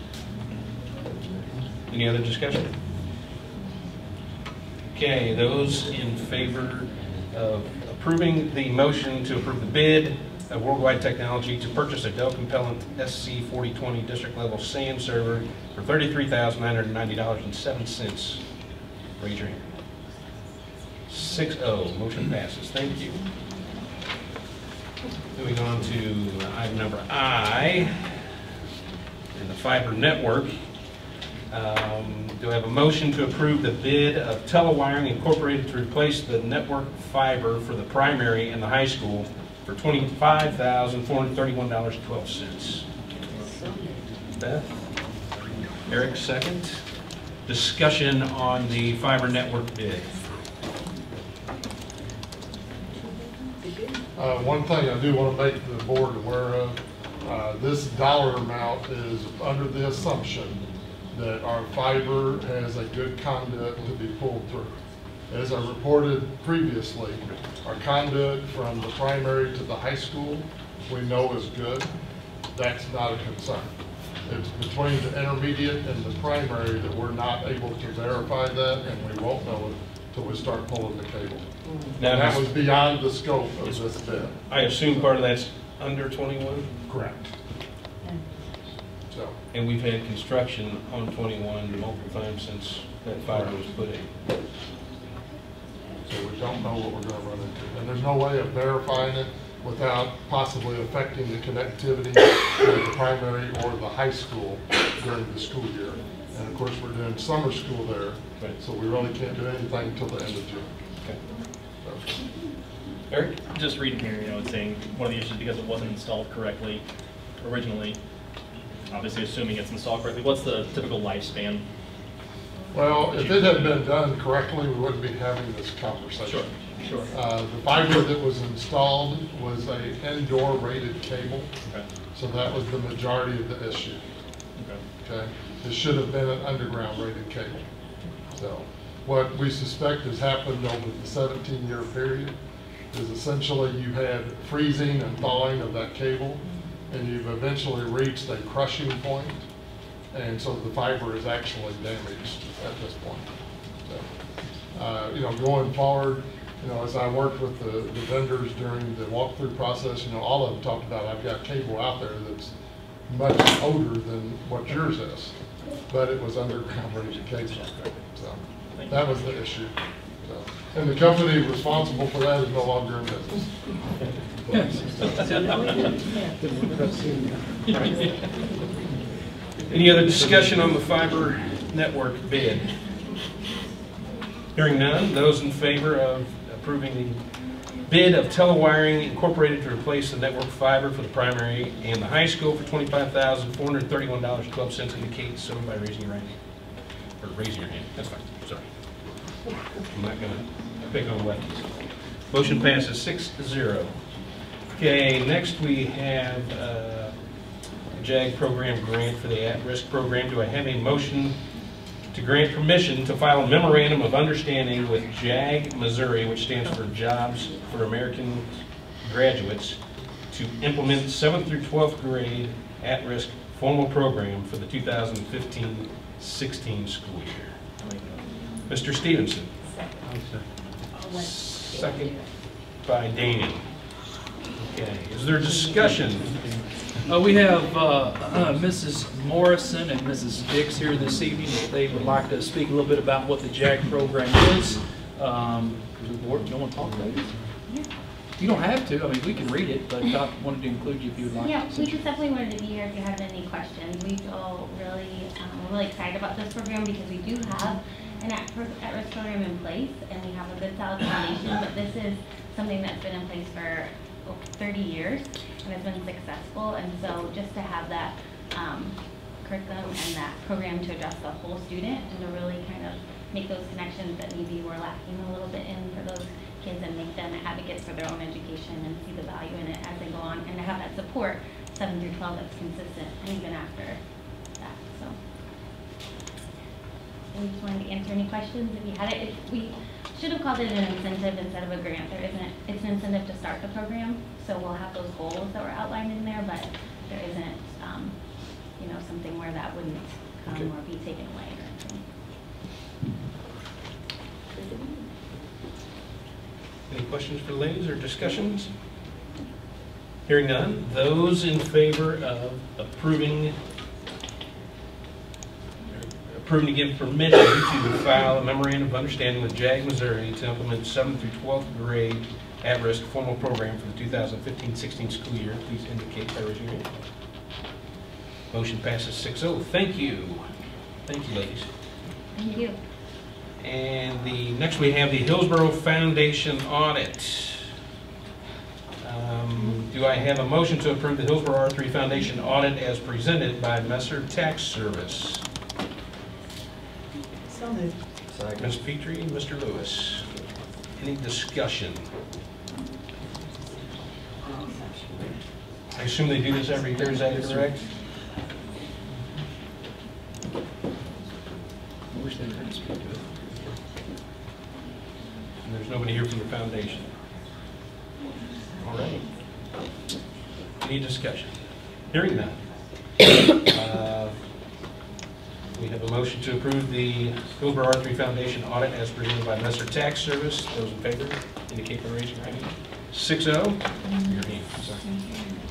Any other discussion? Okay, those in favor of approving the motion to approve the bid of Worldwide Technology to purchase a Dell Compellent SC4020 district level SAN server for $33,990.07. Raise your hand. 6-0, motion passes. Thank you. Moving on to item number I, in the fiber network. Do I have a motion to approve the bid of Telewiring Incorporated to replace the network fiber for the primary and the high school for $25,431.12? Beth? Eric, second. Discussion on the fiber network bid. One thing I do want to make the board aware of, this dollar amount is under the assumption that our fiber has a good conduit to be pulled through. As I reported previously, our conduit from the primary to the high school we know is good. That's not a concern. It's between the intermediate and the primary that we're not able to verify that, and we won't know it until we start pulling the cable. Now, and that was beyond the scope of this bid. I assume part of that's under 21? Correct. So. And we've had construction on 21 multiple times since that fiber was put in. So we don't know what we're going to run into. And there's no way of verifying it without possibly affecting the connectivity of the primary or the high school during the school year. And of course, we're doing summer school there, so we really can't do anything until the end of June. Okay. So. Eric? Just reading here, it's saying one of the issues because it wasn't installed correctly originally, obviously assuming it's installed correctly, what's the typical lifespan? Well, if it had been done correctly, we wouldn't be having this conversation. Sure. The fiber that was installed was a indoor rated cable, so that was the majority of the issue. Okay. It should have been an underground rated cable. So what we suspect has happened over the 17-year period is essentially you had freezing and thawing of that cable, and you've eventually reached a crushing point, and so the fiber is actually damaged at this point. So, going forward, as I worked with the vendors during the walkthrough process, all of them talked about, I've got cable out there that's much older than what yours is, but it was underground rated cable. So that was the issue. So, and the company responsible for that is no longer in business. Any other discussion on the fiber network bid? Hearing none, those in favor of approving the bid of Telewiring Incorporated to replace the network fiber for the primary and the high school for $25,431.12. Indicate so by raising your right hand. Or raising your hand. That's fine. Sorry. I'm not going to pick on lefties. Motion passes 6-0. Okay, next we have a JAG program grant for the at-risk program. Do I have a motion to grant permission to file a memorandum of understanding with JAG Missouri, which stands for Jobs for American Graduates, to implement 7th through 12th grade at-risk formal program for the 2015-16 school year? Mr. Stevenson. Second by Danny. Okay, is there discussion? We have Mrs. Morrison and Mrs. Dix here this evening. They would like to speak a little bit about what the JAG program is. Does the board, no one talk about it? You don't have to. I mean, we can read it, but I wanted to include you if you would like. Yeah, we just definitely wanted to be here if you had any questions. We feel really, really excited about this program because we do have an at-risk program in place, and we have a good solid foundation, but this is something that's been in place for 30 years and has been successful, and so just to have that curriculum and that program to address the whole student and to really kind of make those connections that maybe we're lacking a little bit in for those kids and make them advocates for their own education and see the value in it as they go on, and to have that support 7 through 12 that's consistent and even after that. So we just wanted to answer any questions if you had it. We should have called it an incentive instead of a grant. There isn't. It's an incentive to start the program, so we'll have those goals that were outlined in there, but there isn't, you know, something where that wouldn't come or be taken away or anything. Any questions for the ladies or discussions? Hearing none, those in favor of approving to give permission to file a memorandum of understanding with JAG Missouri to implement 7th through 12th grade at-risk formal program for the 2015-16 school year, please indicate by raising your hand. Motion passes 6-0. Thank you. Thank you, ladies. Thank you. And next we have the Hillsboro Foundation audit. Do I have a motion to approve the Hillsboro R3 Foundation audit as presented by Messer Tax Service? So moved. Ms. Petrie and Mr. Lewis. Any discussion? I assume they do this every Thursday, correct? I wish they would speak to it. And there's nobody here from the foundation. All right. Any discussion? Hearing none. We have a motion to approve the Hillsboro R3 Foundation audit as presented by Messer Tax Service. Those in favor indicate by raising your hand. 6-0. Your hand. Sorry.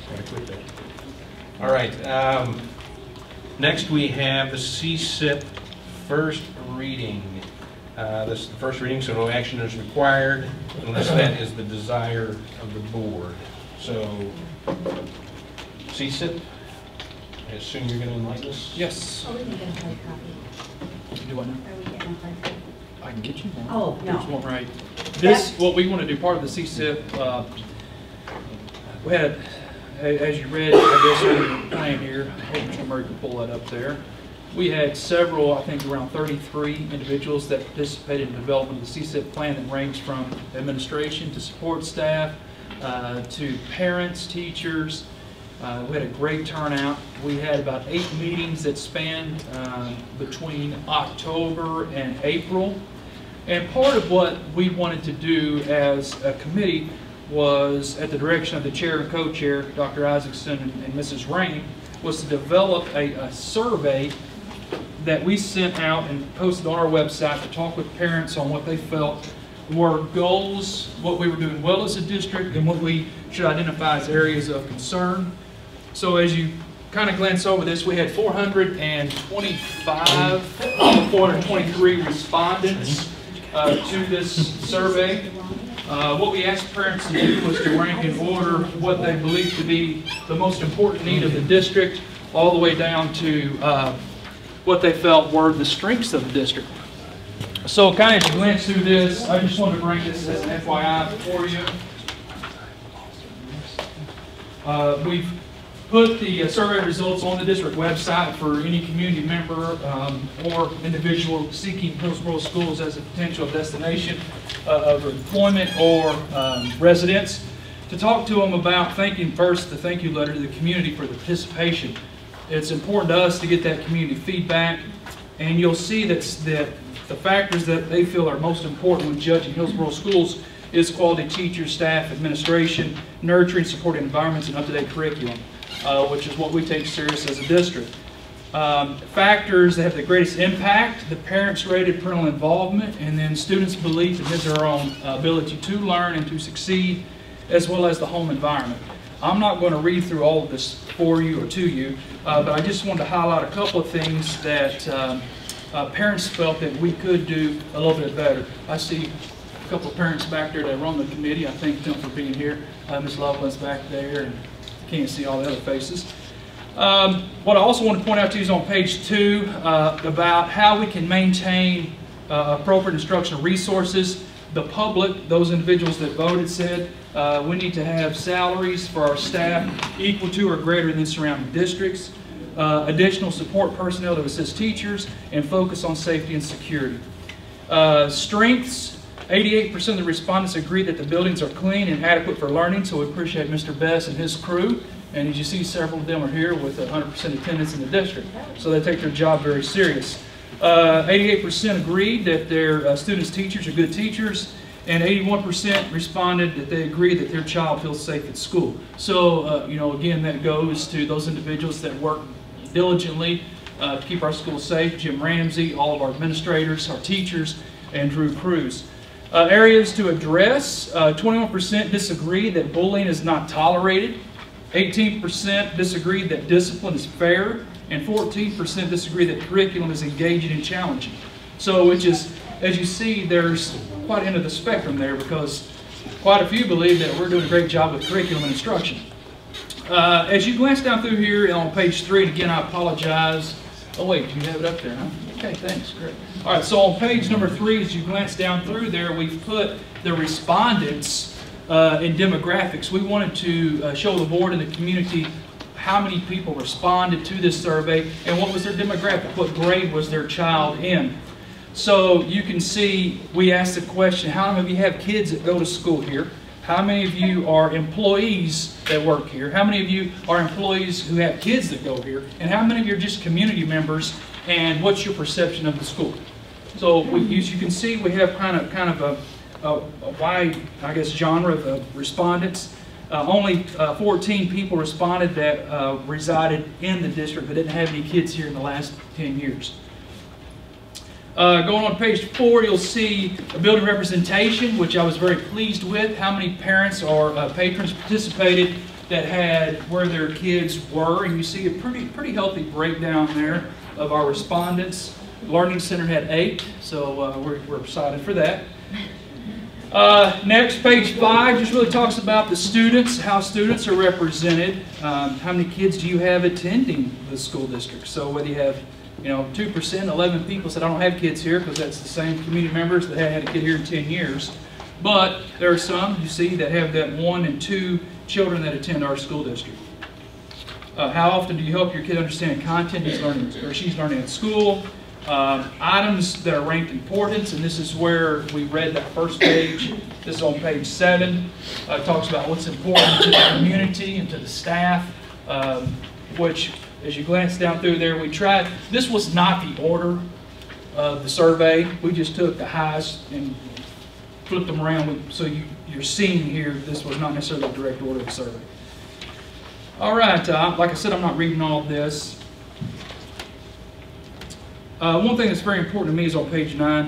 Gotta quit that. All right. Next we have the CSIP first reading. This is the first reading, so no action is required unless that is the desire of the board. So, CSIP, I assume you're going to enlighten us? Yes. Are we going to get a hard copy? Do what now? Are we getting a hard copy? I can get you one. Oh, no. There's one right. This, what we want to do, part of the CSIP, we had, as you read, I guess, I am here. I hope Mr. Murray can pull that up there. We had several, I think around 33 individuals that participated in the development of the CSIP plan that ranged from administration to support staff to parents, teachers. We had a great turnout. We had about 8 meetings that spanned between October and April. And part of what we wanted to do as a committee was, at the direction of the chair and co-chair, Dr. Isaacson and Mrs. Rain, was to develop a survey that we sent out and posted on our website to talk with parents on what they felt were goals, what we were doing well as a district, and what we should identify as areas of concern. So as you kind of glance over this, we had 423 respondents to this survey. What we asked parents to do was to rank in order what they believed to be the most important need of the district, all the way down to what they felt were the strengths of the district. So kind of as you glance through this, I just wanted to bring this as an FYI for you. We've put the survey results on the district website for any community member or individual seeking Hillsboro schools as a potential destination of employment or residence. To talk to them about thanking first the thank you letter to the community for the participation. It's important to us to get that community feedback, and you'll see that the factors that they feel are most important when judging Hillsboro schools is quality teachers, staff, administration, nurturing, supporting environments, and up-to-date curriculum, which is what we take serious as a district. Factors that have the greatest impact: the parents' rated parental involvement, and then students' belief in his or her own ability to learn and to succeed, as well as the home environment. I'm not going to read through all of this for you or to you, but I just wanted to highlight a couple of things that parents felt that we could do a little bit better. I see a couple of parents back there that run the committee. I thank them for being here. Ms. Loveland's back there, and can't see all the other faces. What I also want to point out to you is on page 2 about how we can maintain appropriate instructional resources. The public, those individuals that voted, said we need to have salaries for our staff equal to or greater than surrounding districts, additional support personnel to assist teachers, and focus on safety and security. Strengths: 88% of the respondents agree that the buildings are clean and adequate for learning, so we appreciate Mr. Bess and his crew. And as you see, several of them are here with 100% attendance in the district, so they take their job very serious. 88% agreed that their students' teachers are good teachers, and 81% responded that they agree that their child feels safe at school. So, again, that goes to those individuals that work diligently to keep our schools safe: Jim Ramsey, all of our administrators, our teachers, and Drew Cruz. Areas to address: 21% disagree that bullying is not tolerated, 18% disagree that discipline is fair, and 14% disagree that curriculum is engaging and challenging. So, which is, as you see, there's quite end of the spectrum there, because quite a few believe that we're doing a great job with curriculum and instruction. As you glance down through here on page 3, and again, I apologize. Oh wait, you have it up there, huh? Okay, thanks, great. All right, so on page number 3, as you glance down through there, we've put the respondents in demographics. We wanted to show the board and the community how many people responded to this survey and what was their demographic, what grade was their child in. So you can see we asked the question, how many of you have kids that go to school here? How many of you are employees that work here? How many of you are employees who have kids that go here? And how many of you are just community members? And what's your perception of the school? So as you can see, we have kind of a wide, I guess, genre of respondents. Only 14 people responded that resided in the district but didn't have any kids here in the last 10 years. Going on page 4, you'll see a building representation, which I was very pleased with. How many parents or patrons participated that had where their kids were, and you see a pretty healthy breakdown there of our respondents. Learning Center had 8, so we're excited for that. Next, page 5 just really talks about the students, how students are represented. How many kids do you have attending the school district? So whether you have 2%, 11 people said, I don't have kids here, because that's the same community members that had a kid here in 10 years. But there are some, you see, that have that 1 and 2 children that attend our school district. How often do you help your kid understand content he's learning or she's learning at school? Items that are ranked importance, and this is where we read that first page. This is on page 7. It talks about what's important to the community and to the staff, which, as you glance down through there, we tried. This was not the order of the survey. We just took the highest and flipped them around. So you're seeing here, this was not necessarily the direct order of the survey. All right, like I said, I'm not reading all of this. One thing that's very important to me is on page 9.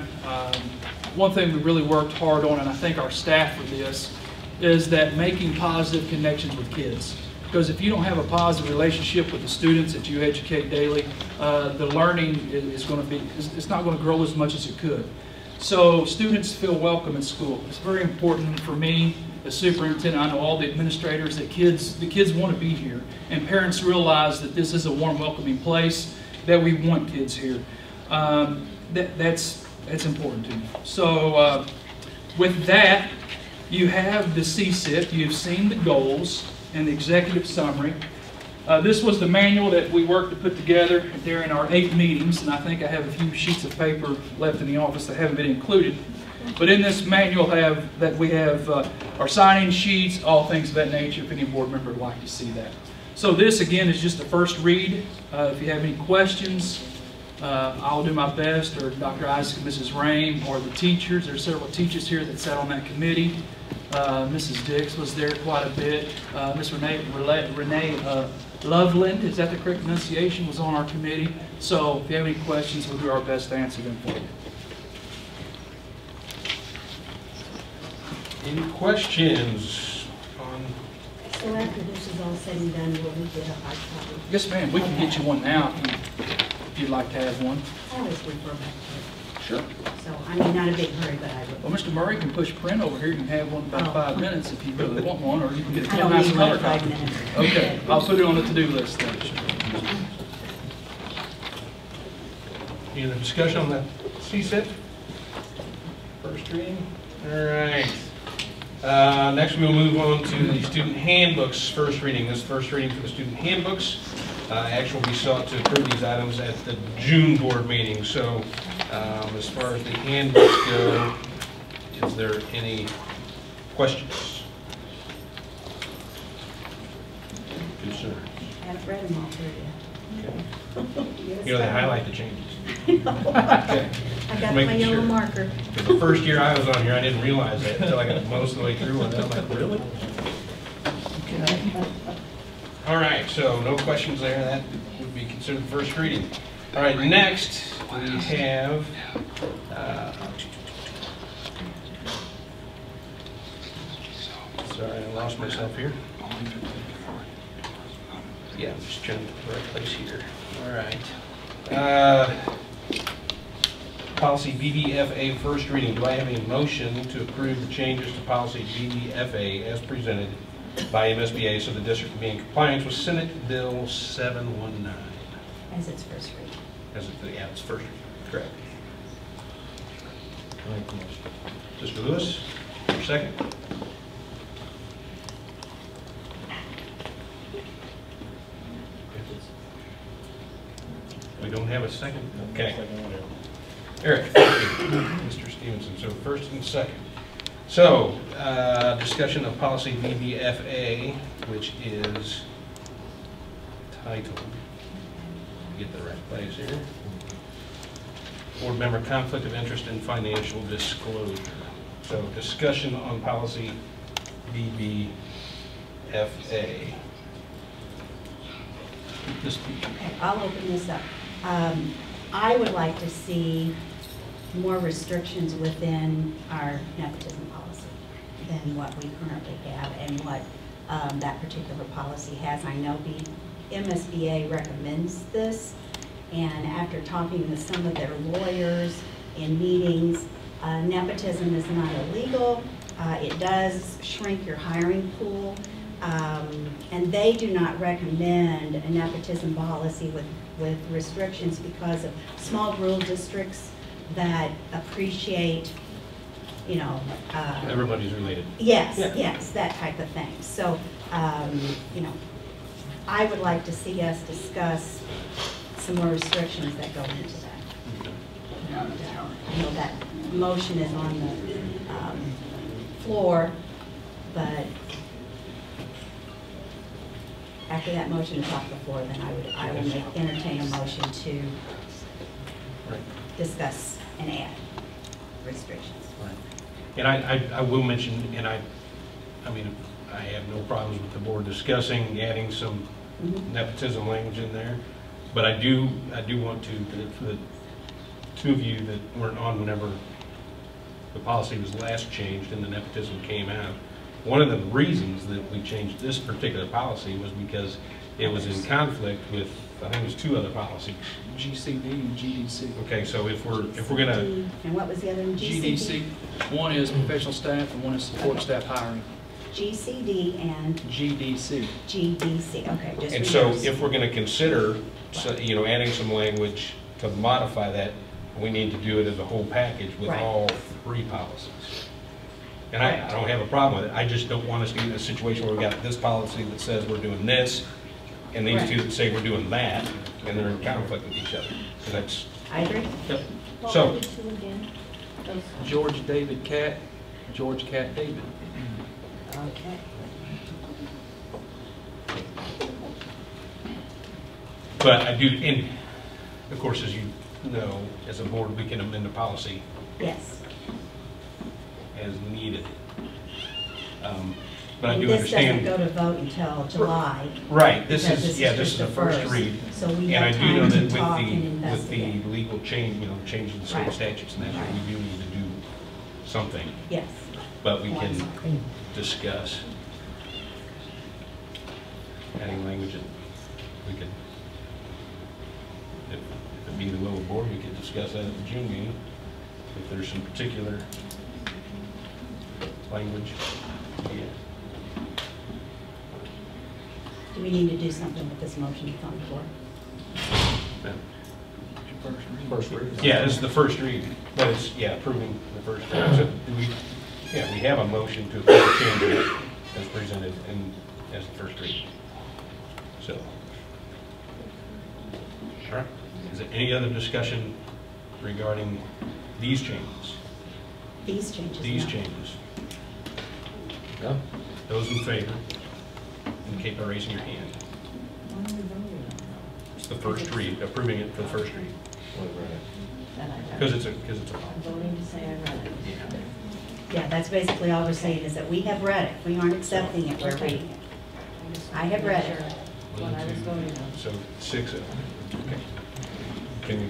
One thing we really worked hard on, and I thank our staff for this, is that making positive connections with kids. Because if you don't have a positive relationship with the students that you educate daily, the learning is going to be, it's not going to grow as much as it could. So students feel welcome in school. It's very important for me as superintendent. I know all the administrators that the kids want to be here, and parents realize that this is a warm, welcoming place, that we want kids here. That's It's important to me. So with that, you have the CSIP, you've seen the goals and the executive summary. This was the manual that we worked to put together during our 8 meetings, and I think I have a few sheets of paper left in the office that haven't been included. But in this manual we have our sign-in sheets, all things of that nature, if any board member would like to see that. So this, again, is just the first read. If you have any questions, I'll do my best, or Dr. Isaac and Mrs. Rain, or the teachers. There are several teachers here that sat on that committee. Mrs. Dix was there quite a bit. Miss Renee Loveland, is that the correct pronunciation, was on our committee. So if you have any questions, we'll do our best to answer them for you. Any questions on? So after this is all said and done, will we get a hard copy? Yes, ma'am. We can get you one now if you'd like to have one. I always refer back to it. Sure. So, I mean, not a big hurry, but I would. Well, Mr. Murray can push print over here. You can have one in about 5 minutes if you really want one, or you can get I a don't nice need color one in 5 copy. minutes. Okay, I'll put it on the to-do list then. Any other discussion on the CSIP? First reading? All right. Next we'll move on to the student handbooks first reading. This is first reading for the student handbooks. Actually, we sought to approve these items at the June board meeting. So as far as the handbooks go, is there any questions? Concerns? I haven't read them all through yet. You know, they highlight the changes. Okay. I got my yellow marker. The first year I was on here, I didn't realize that until I got most of the way through, and I'm like, really? All right, so no questions there. That would be considered the first reading. All right, next we have sorry, I lost myself here. Yeah, I'm just trying to get the right place here. All right. Policy BBFA first reading. Do I have a motion to approve the changes to policy BBFA as presented by MSBA so the district can be in compliance with Senate Bill 719? As its first reading. Yeah, it's first reading. Correct. Mr. Lewis, your second. We don't have a second? Okay. Eric, thank you. Mr. Stevenson. So first and second. So, discussion of policy BBFA, which is titled, get the right place here, Board Member Conflict of Interest and Financial Disclosure. So, discussion on policy BBFA. Okay, I'll open this up. I would like to see more restrictions within our nepotism policy than what we currently have and what that particular policy has. I know MSBA recommends this, and after talking with some of their lawyers in meetings, nepotism is not illegal. It does shrink your hiring pool, and they do not recommend a nepotism policy with restrictions because of small rural districts that appreciate, you know. Everybody's related. Yes, yes, that type of thing. So, you know, I would like to see us discuss some more restrictions that go into that. I know that motion is on the floor, but after that motion is off the floor, then I will entertain a motion to discuss and add restrictions. Right. And I will mention, and I mean, I have no problems with the board discussing adding some nepotism language in there, but I do want to, for the two of you that weren't on whenever the policy was last changed and the nepotism came out, one of the reasons that we changed this particular policy was because it was in conflict with, I think it was 2 other policies. GCD and GDC. Okay, so if we're gonna. And what was the other one? GDC. One is professional staff and one is support staff hiring. GCD and GDC. GDC. Okay. Just and so if we're going to consider, you know, adding some language to modify that, We need to do it as a whole package with Right. all 3 policies. And I don't have a problem with it. I just don't want us to get in a situation where we've got this policy that says we're doing this, and these Right. 2 that say we're doing that, and they're in conflict with each other. So that's, I agree. yep. What So, were the two again? Those- George David Cat, George Cat David. Okay. but I do, and of course, as you know, as a board, we can amend the policy Yes. as needed. But I And do this doesn't understand. go to vote until July. Right, this because is, yeah, this is just the first read. So we And I have do know time that to talk and with investigate. the legal change, changing the state Right. statutes and that, Right. we do need to do something. Yes. But we can discuss adding language that we could, if it be the will of the board, we could discuss that at the June meeting. If there's some particular language, yeah. Do we need to do something with this motion that's on the floor? First read. Yeah, this is the first read, but it's, yeah, approving the first read. So do we, yeah, we have a motion to approve the changes as presented and as the first read. So, all right. Is there any other discussion regarding these changes? These changes? These no. changes? No? Those in favor, indicate by raising your hand. It's the first read, approving it for the first read. Because it's a I'm voting to say I read it. Yeah, that's basically all we're saying, is that we have read it. We aren't accepting it, we're reading it. I have read it. What I was voting on. So 6-0. Okay. Can we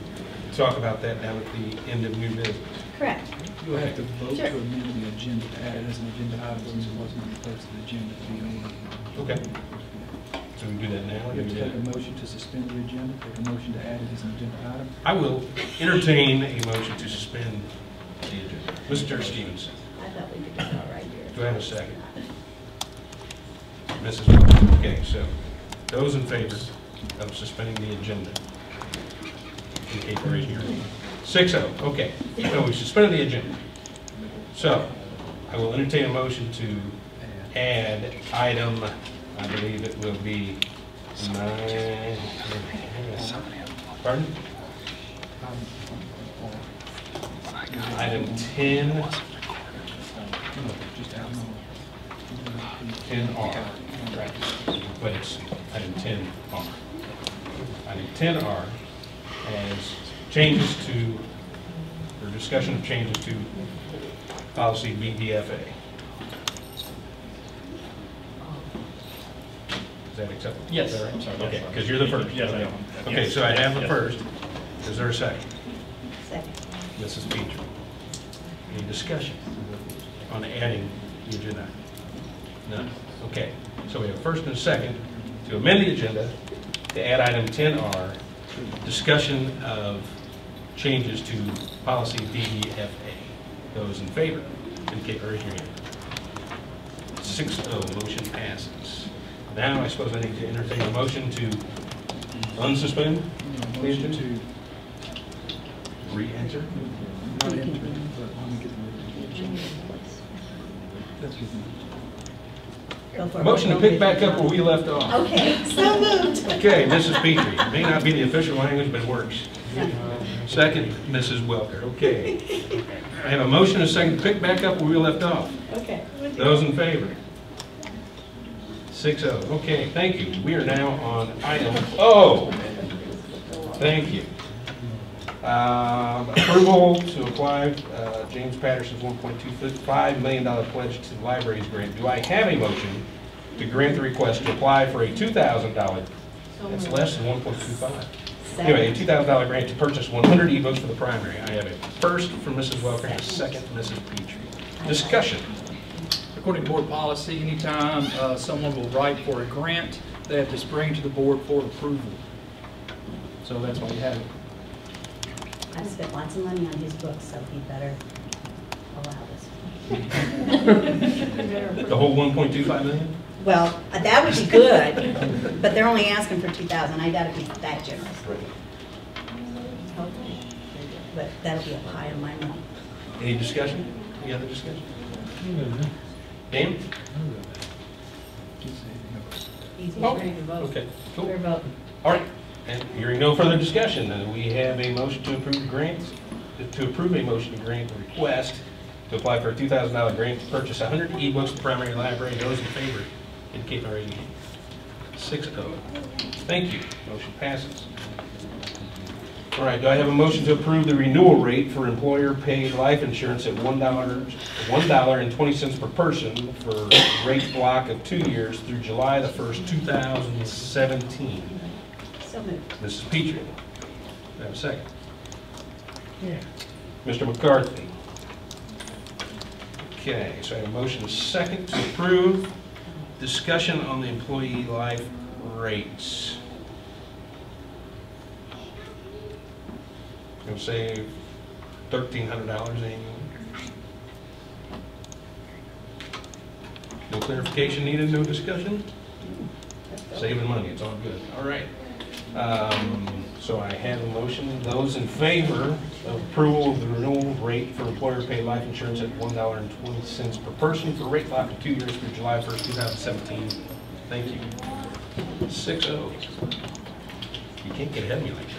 talk about that now at the end of new business? Correct. You'll have to vote Sure. to amend the agenda, to add it as an agenda item, since it wasn't on the posted agenda to be made. Okay. So we do that now? You have to take a motion to suspend the agenda, take a motion to add it as an agenda item. I will entertain a motion to suspend the agenda. Mr. Stevenson, I thought we could do that right here. do I have a second? Mrs. Wilson, okay, so those in favor of suspending the agenda, indicate by raising your hand. 6-0, okay. So we suspended the agenda. So I will entertain a motion to add item, I believe it will be 9. Pardon? Item 10. 10R. Right. But it's item 10R. Item 10R as changes to, or discussion of changes to policy BDFA. Is that acceptable? Yes. Is that right? I'm sorry. Okay, because you're the first. Yes, I Okay. am. Okay, Yes. so I have the Yes. first. Is there a second? Second. Mrs. Petrie. Any discussion on adding the agenda? None? Okay. So we have a first and a second to amend the agenda to add item 10R, discussion of changes to policy BDFA. Those in favor, indicate by raising your hand. 6-0, motion passes. Now I suppose I need to entertain a motion to unsuspend the Motion agenda? to Re-enter? not enter it, but let me get the That's good. Go for it. Motion to pick back up where we left off. Okay, so moved. Okay, Mrs. Petrie. It may not be the official language, but it works. Second, Mrs. Welker. Okay. I have a motion and a second to pick back up where we left off. Okay. Those in favor? 6-0. Okay, thank you. We are now on item O. Thank you. Approval to apply James Patterson's $1.25 million pledge to the libraries grant. Do I have a motion to grant the request to apply for a $2,000, that's less than 1.25. Anyway, a $2,000 grant to purchase 100 ebooks for the primary. I have a first from Mrs. Welker and a second from Mrs. Petrie. Discussion. According to board policy, anytime someone will write for a grant, they have to bring to the board for approval. So that's why you have it. I've spent lots of money on his books, so he better allow this. The whole 1.25 million? Well, that would be good, but they're only asking for 2,000. I doubt it'd be that generous. but that'll be up high on my money. Any discussion? Any other discussion? Dan? Easy, Oh, ready to vote. okay, cool. We're voting. All right, and hearing no further discussion, then we have a motion to approve grants, to approve a motion to grant the request to apply for a $2,000 grant to purchase 100 e-books to primary library. Those in favor indicate by raising your hand. 6-0. Thank you. Motion passes. All right, do I have a motion to approve the renewal rate for employer-paid life insurance at $1.20 per person for a rate block of 2 years through July the 1st, 2017? So moved. Mrs. Petrie. Do I have a second? Yeah. Mr. McCarthy. Okay, so I have a motion second to approve. Discussion on the employee life rates. Going to save $1,300 annually. No clarification needed, no discussion? Saving money, it's all good. All right. So I have a motion. Those in favor of approval of the renewal rate for employer-paid life insurance at $1.20 per person for a rate block of 2 years through July 1st, 2017. Thank you. 6-0. You can't get ahead of me like that.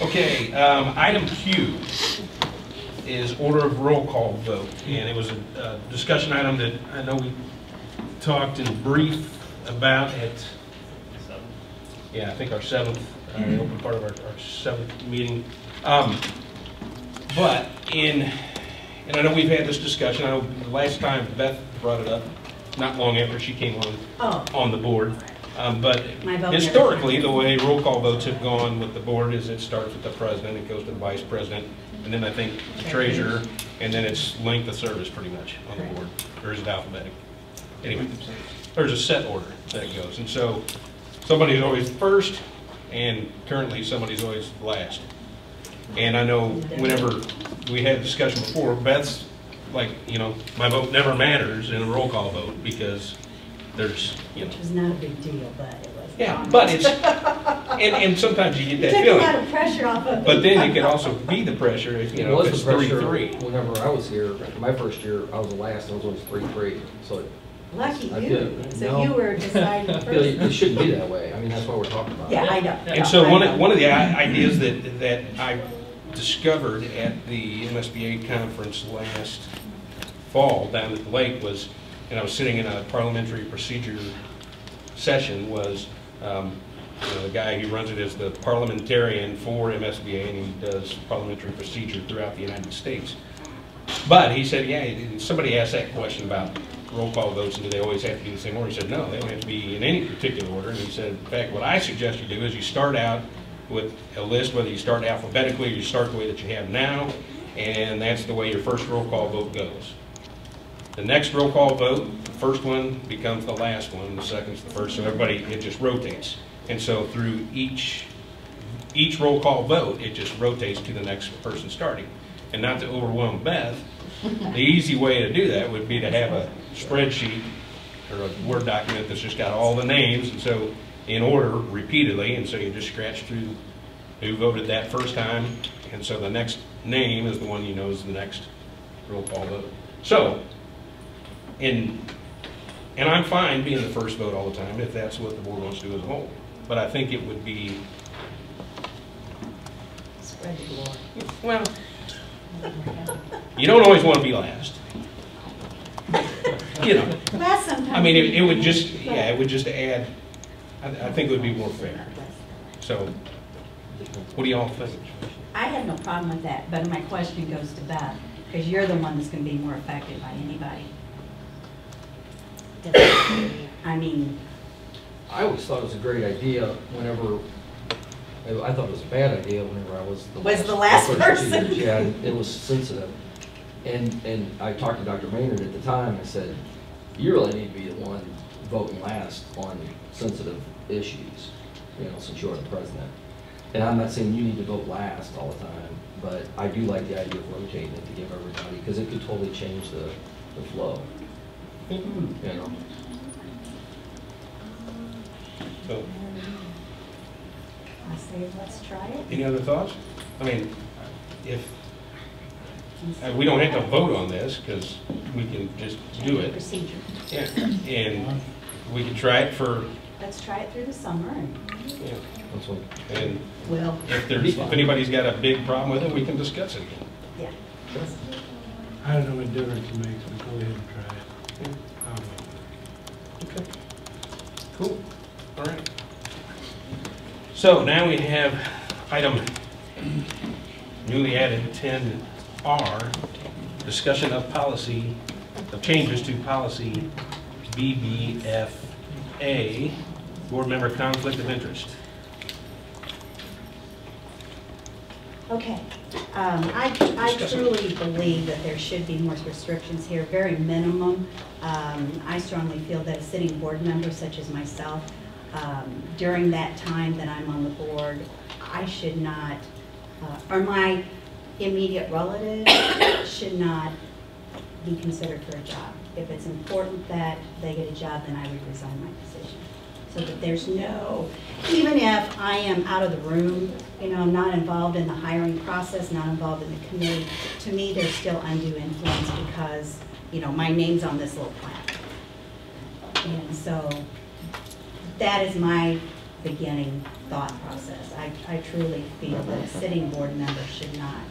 Okay, item Q is order of roll call vote. And it was a discussion item that I know we talked in brief about at, yeah, I think our seventh, open part of our seventh meeting. And I know we've had this discussion. I know the last time Beth brought it up, not long after she came on the board. But historically, the way roll call votes have gone with the board is it starts with the president, it goes to the vice president, and then I think the treasurer, and then it's length of service pretty much on the board. Or is it alphabetic? Anyway, there's a set order that it goes. And so somebody's always first, and currently somebody's always last. And I know whenever we had a discussion before, Beth's like, you know, my vote never matters in a roll call vote because there's, you know. Which was not a big deal, but it was. Yeah, but it's, and sometimes you get that took feeling. a lot of pressure off of me. But then you could also be the pressure if, you know, if it's 3-3. Whenever I was here, my first year, I was the last, I was always 3-3, so. Lucky you. So you were deciding first. It shouldn't be that way. I mean, that's what we're talking about. Yeah, I know. And so one of the ideas that I discovered at the MSBA conference last fall down at the lake was, and I was sitting in a parliamentary procedure session, was the guy who runs it is the parliamentarian for MSBA, and he does parliamentary procedure throughout the United States. But he said, yeah, somebody asked that question about roll call votes, and do they always have to be the same order? He said, no, they don't have to be in any particular order. And he said, in fact, what I suggest you do is you start out with a list, whether you start alphabetically or you start the way that you have now, and that's the way your first roll call vote goes. The next roll call vote, the first one becomes the last one, the second's the first, so everybody, it just rotates. And so through each roll call vote, it just rotates to the next person starting. And not to overwhelm Beth, the easy way to do that would be to have a spreadsheet or a Word document that's just got all the names, and so in order repeatedly, and so you just scratch through who voted that first time, and so the next name is the one you know is the next roll call vote. So, and I'm fine being the first vote all the time if that's what the board wants to do as a whole. But I think it would be, spread the glory. Well, you don't always want to be last. You know, Last sometimes. I mean, it would just, yeah, it would just add, I think it would be more fair. So, what do y'all think? I have no problem with that, but my question goes to Beth, because you're the one that's going to be more affected by anybody. I mean, I always thought it was a great idea whenever, I thought it was a bad idea whenever I was the last person. Yeah, it was sensitive. And I talked to Dr. Maynard at the time. I said, you really need to be the one voting last on sensitive issues, you know, since you're the president. And I'm not saying you need to vote last all the time, but I do like the idea of rotating it to give everybody, because it could totally change the flow. You know. So, I say, let's try it. Any other thoughts? I mean, if, we don't have to vote on this, because we can just do it. Procedure. Yeah, and we can try it for, Let's try it through the summer and, yeah. And well, if anybody's got a big problem with it, we can discuss it. yeah. I don't know what difference it makes, but go ahead and try it. Okay. Cool. All right. So now we have item newly added 10R, discussion of policy, of changes to policy BBFA, board member conflict of interest. Okay. I truly believe that there should be more restrictions here, very minimum. I strongly feel that a sitting board member such as myself, during that time that I'm on the board, I should not, or my immediate relative should not be considered for a job. If it's important that they get a job, then I would resign my position. So that there's no, even if I am out of the room, you know, not involved in the hiring process, not involved in the committee, to me there's still undue influence because, you know, my name's on this little plaque. And so that is my beginning thought process. I truly feel that a sitting board member should not,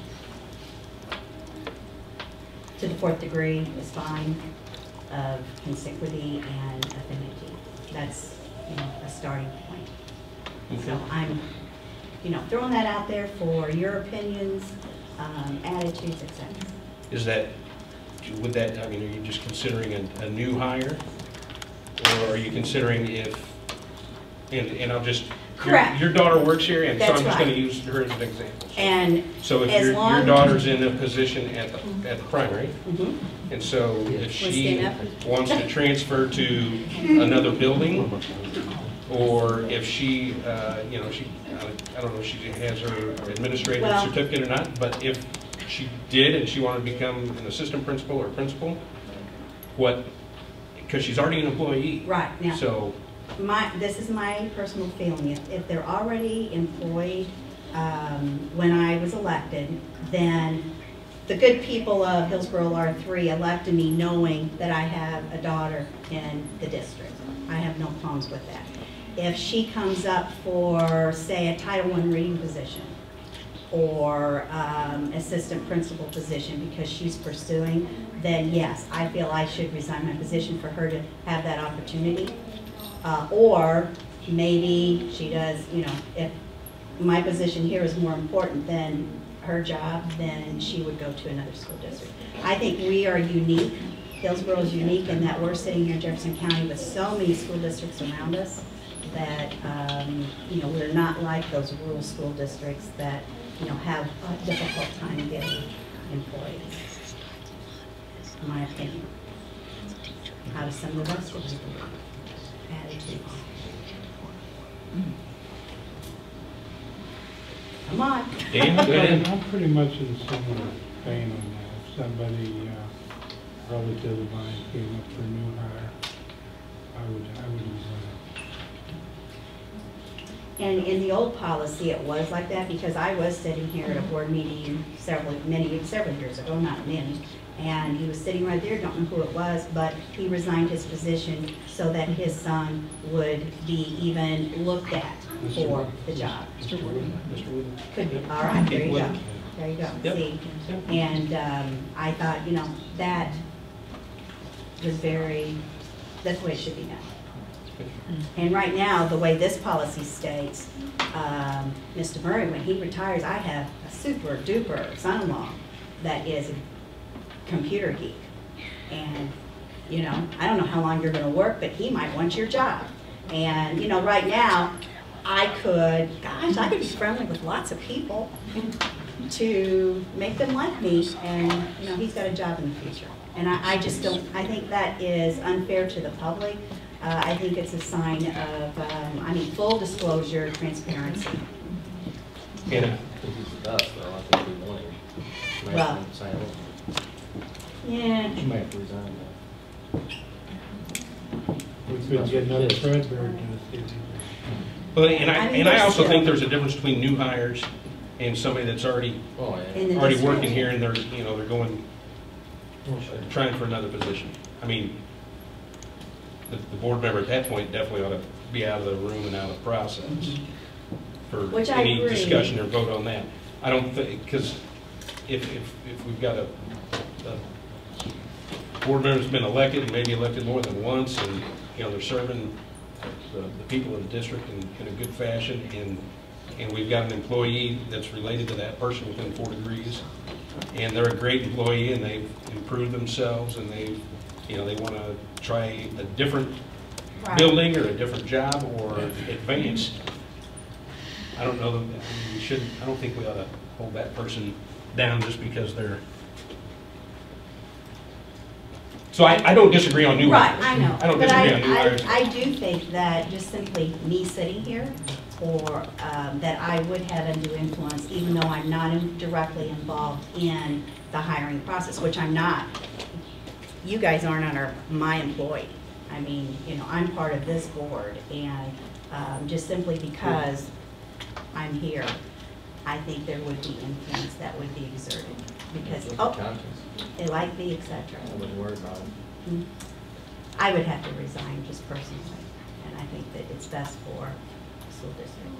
to the 4th degree is fine, of consanguinity and affinity. That's, you know, a starting point. Okay. So I'm, you know, throwing that out there for your opinions, attitudes, etc. Is that, would that, I mean, are you just considering a new hire? Or are you considering if, and I'll just, Correct. Your daughter works here, and so That's I'm just right. going to use her as an example. And so if as your long- daughter's in a position at the primary, Mhm. and so if she stand up? wants to transfer to another building, or if she, you know, I don't know if she has her administrative Well- certificate or not, but if she did and she wanted to become an assistant principal or principal, what, because she's already an employee. Right, now. So, This is my personal feeling. If they're already employed when I was elected, then the good people of Hillsboro R3 elected me knowing that I have a daughter in the district. I have no problems with that. If she comes up for, say, a Title I reading position or assistant principal position because she's pursuing, then yes, I feel I should resign my position for her to have that opportunity. Or maybe she does, you know, if my position here is more important than her job, then she would go to another school district. I think we are unique. Hillsboro is unique in that we're sitting here in Jefferson County with so many school districts around us that, you know, we're not like those rural school districts that, you know, have a difficult time getting employees, in my opinion. How do some of the rest of them attitudes? Come on. Dan, go ahead. I'm pretty much in similar vein on that. If somebody relative of mine came up for a new hire, I would resign. And in the old policy, it was like that because I was sitting here at a board meeting several years ago, not many, and he was sitting right there, don't know who it was, but he resigned his position so that his son would be even looked at for the job. Mr. Wood. Could be, all right, there you go. There you go, Yep. see? And I thought, you know, that was that's the way it should be done. And right now, the way this policy states, Mr. Murray, when he retires, I have a super duper son-in-law that is a computer geek. And, you know, I don't know how long you're gonna work, but he might want your job. And, you know, right now, I could be friendly with lots of people to make them like me, and, you know, he's got a job in the future. And I just don't, I think that is unfair to the public. I think it's a sign of, I mean, full disclosure, transparency. Yeah. Us, though, I think we want him. Might Well, have to sign off. Yeah. She might have to resign We could get another Fredbear to see if he But, and I mean, I there's also still- think there's a difference between new hires and somebody that's already In the working district. here, and they're, you know, they're going, trying for another position. I mean, the board member at that point definitely ought to be out of the room and out of the process for Which I any agree. discussion or vote on that. I don't think, because if we've got a board member's been elected, and maybe elected more than once, and, you know, they're serving the people of the district in a good fashion, and we've got an employee that's related to that person within 4 degrees, and they're a great employee, and they've improved themselves, and you know, they want to try a different Right. building or a different job or advance. I don't know, I mean, we shouldn't, I don't think we ought to hold that person down just because they're. So I don't disagree on new hires. Right, I know. I don't But disagree on new hires. I do think that just simply me sitting here, or that I would have undue influence, even though I'm not directly involved in the hiring process, which I'm not. You guys aren't under my employee. I mean, you know, I'm part of this board, and just simply because I'm here, I think there would be influence that would be exerted. Because, they like me, et cetera. I wouldn't worry about it. Mhm. I would have to resign just personally, and I think that it's best for the school district.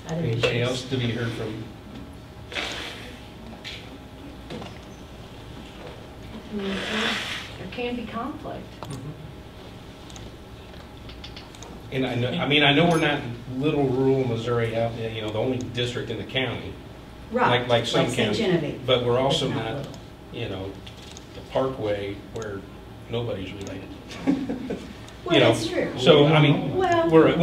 Other Anybody issues? else to be heard from? There can be conflict. And I know we're not little rural Missouri out there, you know, the only district in the county. Right, Like some like St. counties. Genevieve. But we're also It's not not, little. you know, the Parkway where nobody's related. Well, You know, that's true. So, I mean, Well, we're a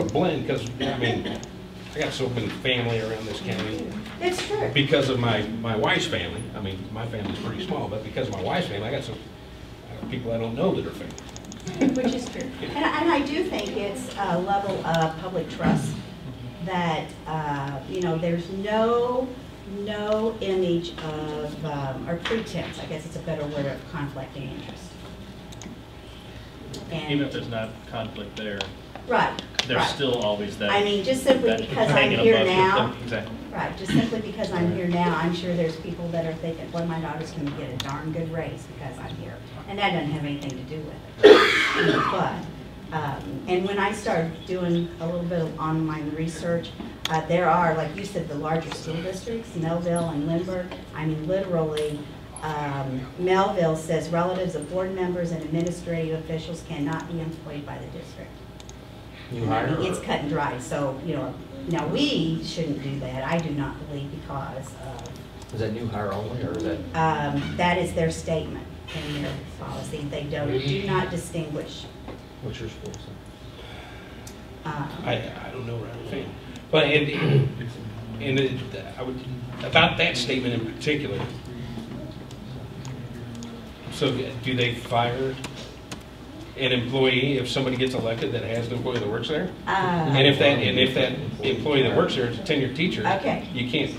blend, because, I mean, I got so many family around this county. It's true. Because of my wife's family. I mean, my family's pretty small, but because of my wife's family, I got people I don't know that are family. Which is true. And I do think it's a level of public trust that, you know, there's no image of, or pretense, I guess it's a better word, of conflicting interest. And- Even if there's not conflict there, Right. there's right. still always that. I mean, just simply that because I'm hanging here above your now. thing. Exactly. Right, just simply because I'm here now, I'm sure there's people that are thinking, well, my daughter's gonna get a darn good raise because I'm here. And that doesn't have anything to do with it. But, and when I started doing a little bit of online research, there are, like you said, the larger school districts, Melville and Lindbergh. I mean, literally, Melville says relatives of board members and administrative officials cannot be employed by the district. New And I hire? mean, it's cut and dry, so, you know, now we shouldn't do that, I do not believe, because Is that new hire only, or is that? that is their statement in their policy. They do not distinguish. What's your school say? I don't know where I'm saying. But, I would, about that statement in particular, so do they fire an employee if somebody gets elected that has an employee that works there? And if that employee that works there is a tenured teacher, Okay. you can't.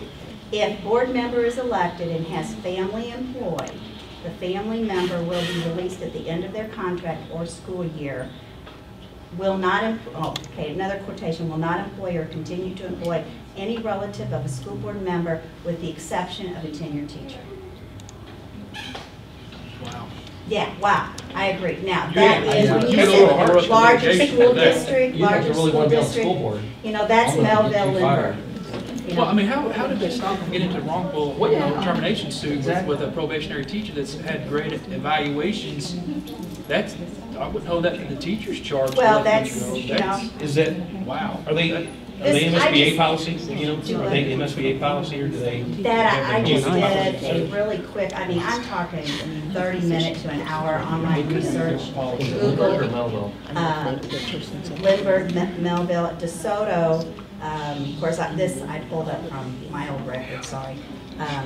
If board member is elected and has family employed, the family member will be released at the end of their contract or school year. Will not, another quotation, will not employ or continue to employ any relative of a school board member with the exception of a tenured teacher. Wow. Yeah, wow, I agree. Now, Yeah, that is, when you that's a little harsh say larger litigation school there. district, You guys larger really school wanna be on the district, school board. you know, that's I'm gonna Melville, get you fired. Lindbergh. You Well, know, I mean, how did they stop from getting into wrongful Well, yeah. termination suit Exactly. with a probationary teacher that's had great evaluations? That's, I wouldn't hold that to the teacher's charge. Well, to let that's, go. you know, Is that, Wow. are they This- I MSBA just- policy, you know, Do are they MSBA policy, or do they? that I just have did a really quick, I mean, I'm talking 30 minutes to an hour online research. Lindbergh or Google, Melville? Lindbergh, Melville, DeSoto, of course, I pulled up from my old record, sorry.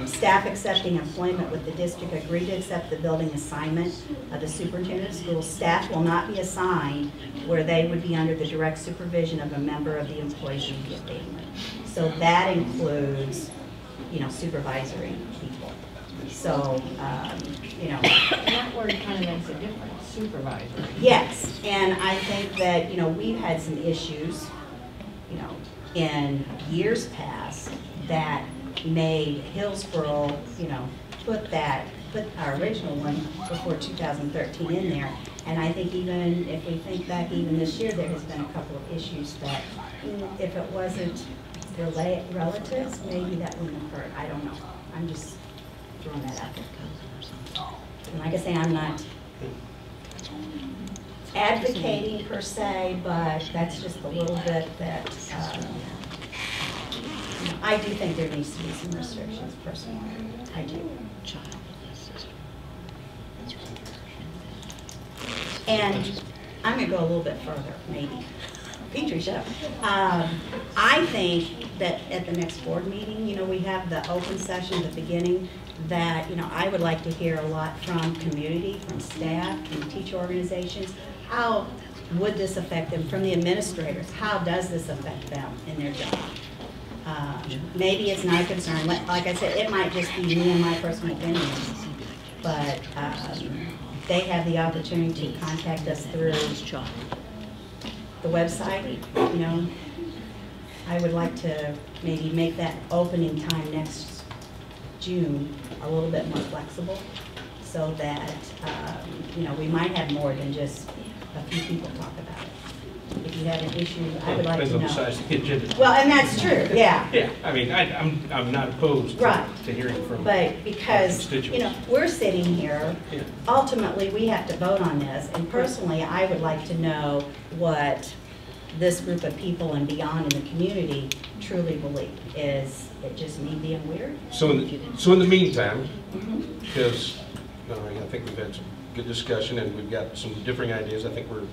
Staff accepting employment with the district agree to accept the building assignment of the superintendent of schools. Staff will not be assigned where they would be under the direct supervision of a member of the employee's immediate family. So that includes, you know, supervisory people. So, you know. And that word kind of makes a difference, supervisor. Yes, and I think that, you know, we've had some issues, you know, in years past that made Hillsboro, you know, put our original one before 2013 in there. And I think even if we think back even this year, there has been a couple of issues that if it wasn't relatives, maybe that wouldn't have occurred. I don't know. I'm just throwing that out there. And like I say, I'm not advocating per se, but that's just a little bit that I do think there needs to be some restrictions personally. I do. And I'm going to go a little bit further, maybe. Petrie show. I think that at the next board meeting, you know, we have the open session at the beginning that, you know, I would like to hear a lot from community, from staff, from teacher organizations. How would this affect them? From the administrators, how does this affect them in their job? Maybe it's not a concern. Like I said, it might just be me and my personal opinion, but they have the opportunity to contact us through the website. You know, I would like to maybe make that opening time next June a little bit more flexible, so that you know, we might have more than just a few people talk about it. If you have an issue, I would like to know. Depends on the size of the agenda. Well, and that's true, yeah. Yeah, I mean, I'm not opposed to hearing from. But because, you know, we're sitting here, ultimately we have to vote on this, and personally I would like to know what this group of people and beyond in the community truly believe. Is it just me being weird? So in the meantime, because I think we've had some good discussion and we've got some differing ideas, I think we're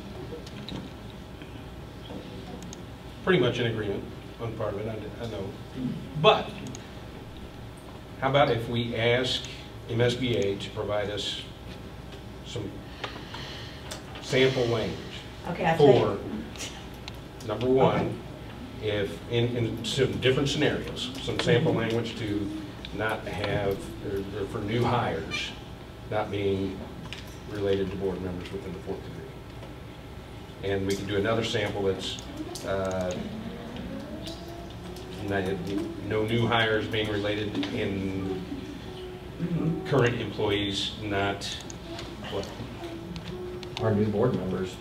pretty much in agreement on part of it, I know. But how about if we ask MSBA to provide us some sample language for, number one, if in some different scenarios, some sample language to not have, or for new hires, not being related to board members within the fourth degree. And we can do another sample that's no new hires being related in current employees, not what? Our new board members.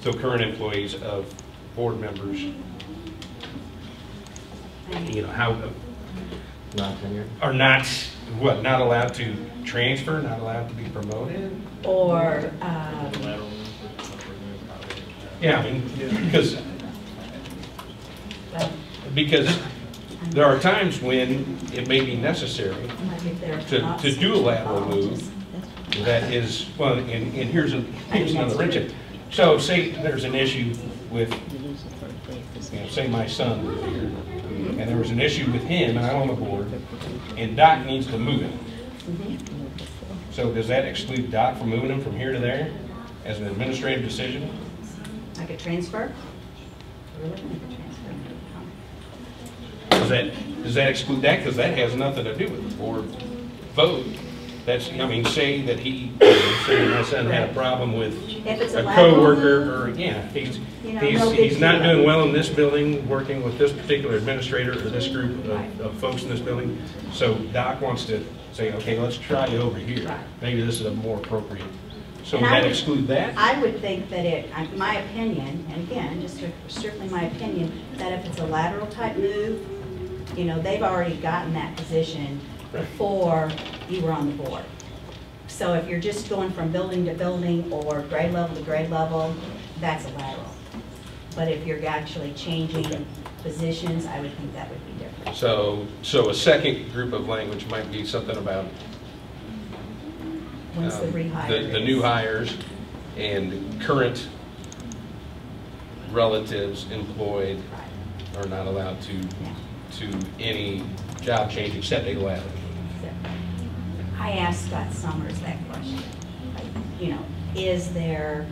So current employees of board members, you know, how not tenured, are not what? Not allowed to transfer, not allowed to be promoted, or yeah, I mean, because there are times when it may be necessary to do a lateral move that is, well, and here's another wrench. So say there's an issue with, you know, say my son was here, and there was an issue with him, and I'm on the board, and Doc needs to move him. So does that exclude Doc from moving him from here to there as an administrative decision? Like a transfer? Does that exclude that? Because that has nothing to do with the board vote. That's, I mean, say that say my son had a problem with a coworker, or he's not doing well in this building, working with this particular administrator or this group of folks in this building. So Doc wants to say, okay, let's try it over here. Maybe this is a more appropriate. So would that exclude that? I would think that my opinion, and again, just strictly my opinion, that if it's a lateral type move, you know, they've already gotten that position before you were on the board. So if you're just going from building to building or grade level to grade level, that's a lateral. But if you're actually changing positions, I would think that would be different. So a second group of language might be something about the new hires and current relatives employed are not allowed to any job change except a lateral. I asked Scott Summers that question. You know, is there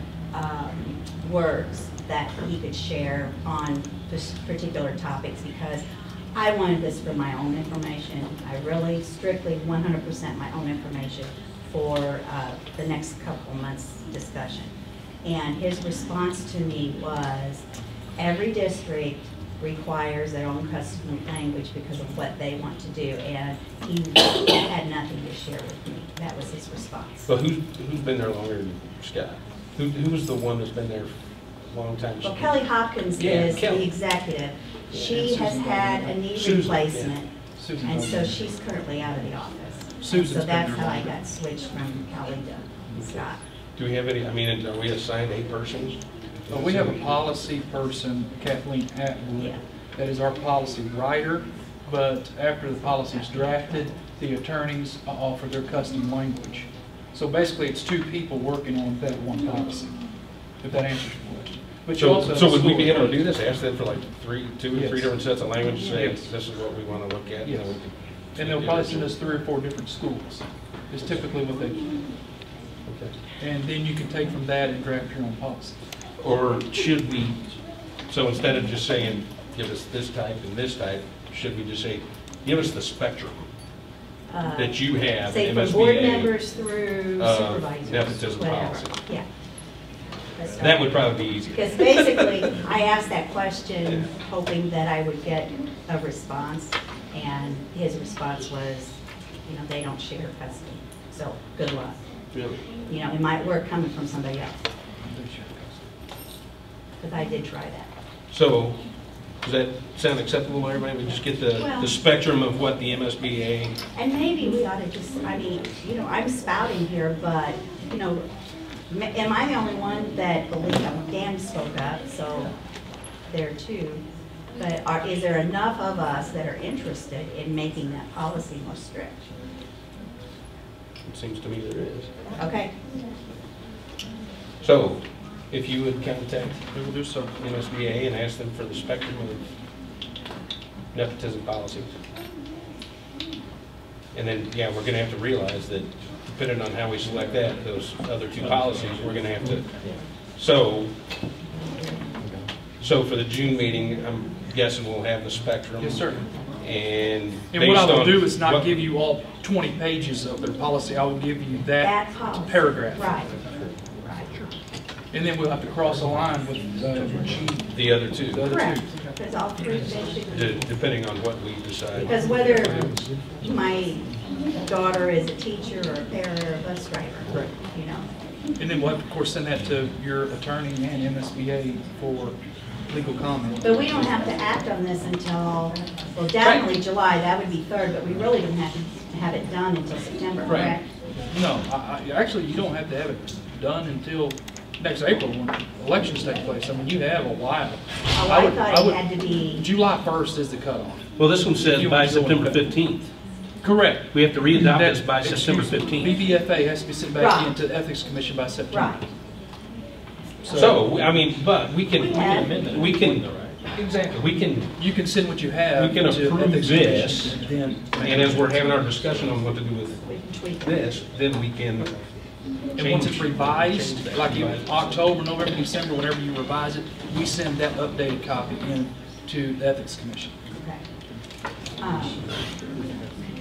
words that he could share on this particular topics? Because I wanted this for my own information. I really strictly 100% my own information for the next couple months' discussion. And his response to me was, every district requires their own custom language because of what they want to do, and he had nothing to share with me. That was his response. But who's been there longer than Scott? Who's the one that's been there a long time? Well, Kelly Hopkins is the executive. She has had a knee replacement, and so she's currently out of the office. So that's how I got switched from Kelly to Scott. Do we have any, I mean, are we assigned a person? We have a policy person, Kathleen Atwood, that is our policy writer, but after the policy is drafted, the attorneys offer their custom language. So basically, it's two people working on that one policy, if that answers your question. But you also so would we be able to do this? Ask them for like two or three Yes. different sets of language, say Yes. this is what we want to look at? Yes. And they'll probably send us 3 or 4 different schools. Is typically what they do. Okay. And then you can take from that and draft your own policy. Or should we, so instead of just saying, give us this type and this type, should we just say, give us the spectrum that you have Say in from MSBA, board members through supervisors, nepotism whatever. policy? Yeah. That would probably be easier. Because basically, I asked that question hoping that I would get a response, and his response was, you know, they don't share custody, so good luck. Really? You know, it might work coming from somebody else. Because I did try that. So, does that sound acceptable to everybody? We just get the spectrum of what the MSBA. And maybe we ought to just, I mean, you know, I'm spouting here, but, you know, am I the only one that believes, Dan spoke up, so there too. But is there enough of us that are interested in making that policy more strict? It seems to me there is. Okay. So, if you would contact MSBA and ask them for the spectrum of nepotism policies. And then, yeah, we're going to have to realize that depending on how we select that, those other 2 policies, we're going to have to. So for the June meeting, I'm guessing we'll have the spectrum. Yes, sir. And what I will do is not give you all 20 pages of their policy. I will give you that paragraph. Right. And then we'll have to cross a line with the other 2. The other Correct. 2. Because all 3 basically. Depending on what we decide. Because whether my daughter is a teacher or a parent or a bus driver, right. You know. And then we'll have to, of course, send that to your attorney and MSBA for legal comment. But we don't have to act on this until, well, definitely July, that would be 3rd, but we really don't have to have it done until September, correct? No, actually, you don't have to have it done until next April when elections take place. I mean, you have a while. Oh, I thought it had to be. July 1st is the cutoff. Well, this one says by September 15th. Correct. We have to readopt this by September 15th. BBFA has to be sent back into the Ethics Commission by September. Right. So, I mean, but we can, you can send what you have. We can approve this, and as we're having our discussion on what to do with this, then we can And once it's revised, like in October, November, December, whenever you revise it, we send that updated copy in to the Ethics Commission.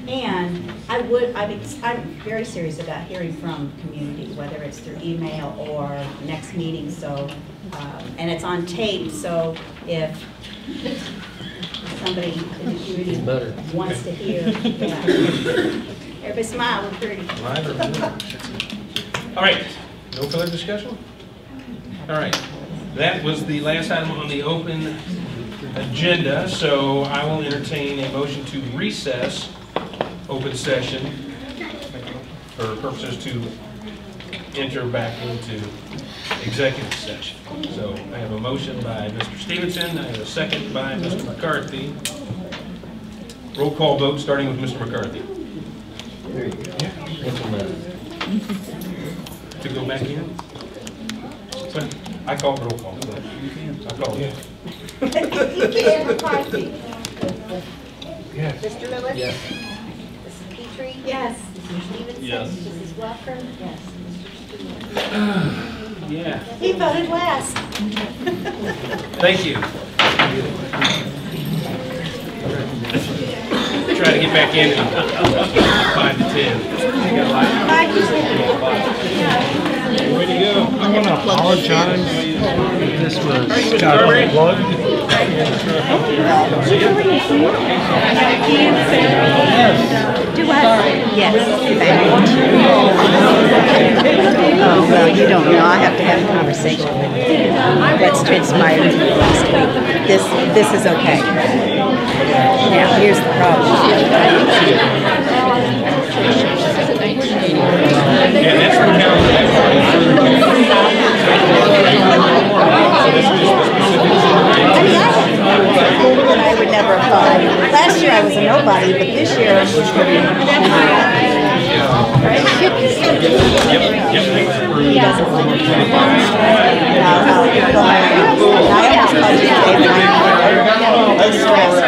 And I'm very serious about hearing from community, whether it's through email or next meeting. So, and it's on tape. So if somebody in the community wants to hear, everybody smile. We're pretty. All right. No further discussion? All right. That was the last item on the open agenda. So I will entertain a motion to recess open session for purposes to enter back into executive session. So I have a motion by Mr. Stevenson, I have a second by Mr. McCarthy. Roll call vote starting with Mr. McCarthy. There you go. To go back in? But I called roll call. I called it. Mr. McCarthy. Yes. Mr. Lewis? Yes. Mrs. Petrie? Yes. Mrs. Stevenson? Yes. Mrs. Welker? Yes. Mr. Stewart? Yeah. He voted last. Thank you. get back in at 5 to 10. Way to go. I want to apologize. This was got unplugged. Do what? Yes. Oh, well, you don't know. I have to have a conversation with you. That's transpired last week. This is okay. Now, here's the problem. Yeah, that's the calendar. I would never have thought. Last year I was a nobody, but this year. He doesn't like it. I almost called you today, but I'm stressed.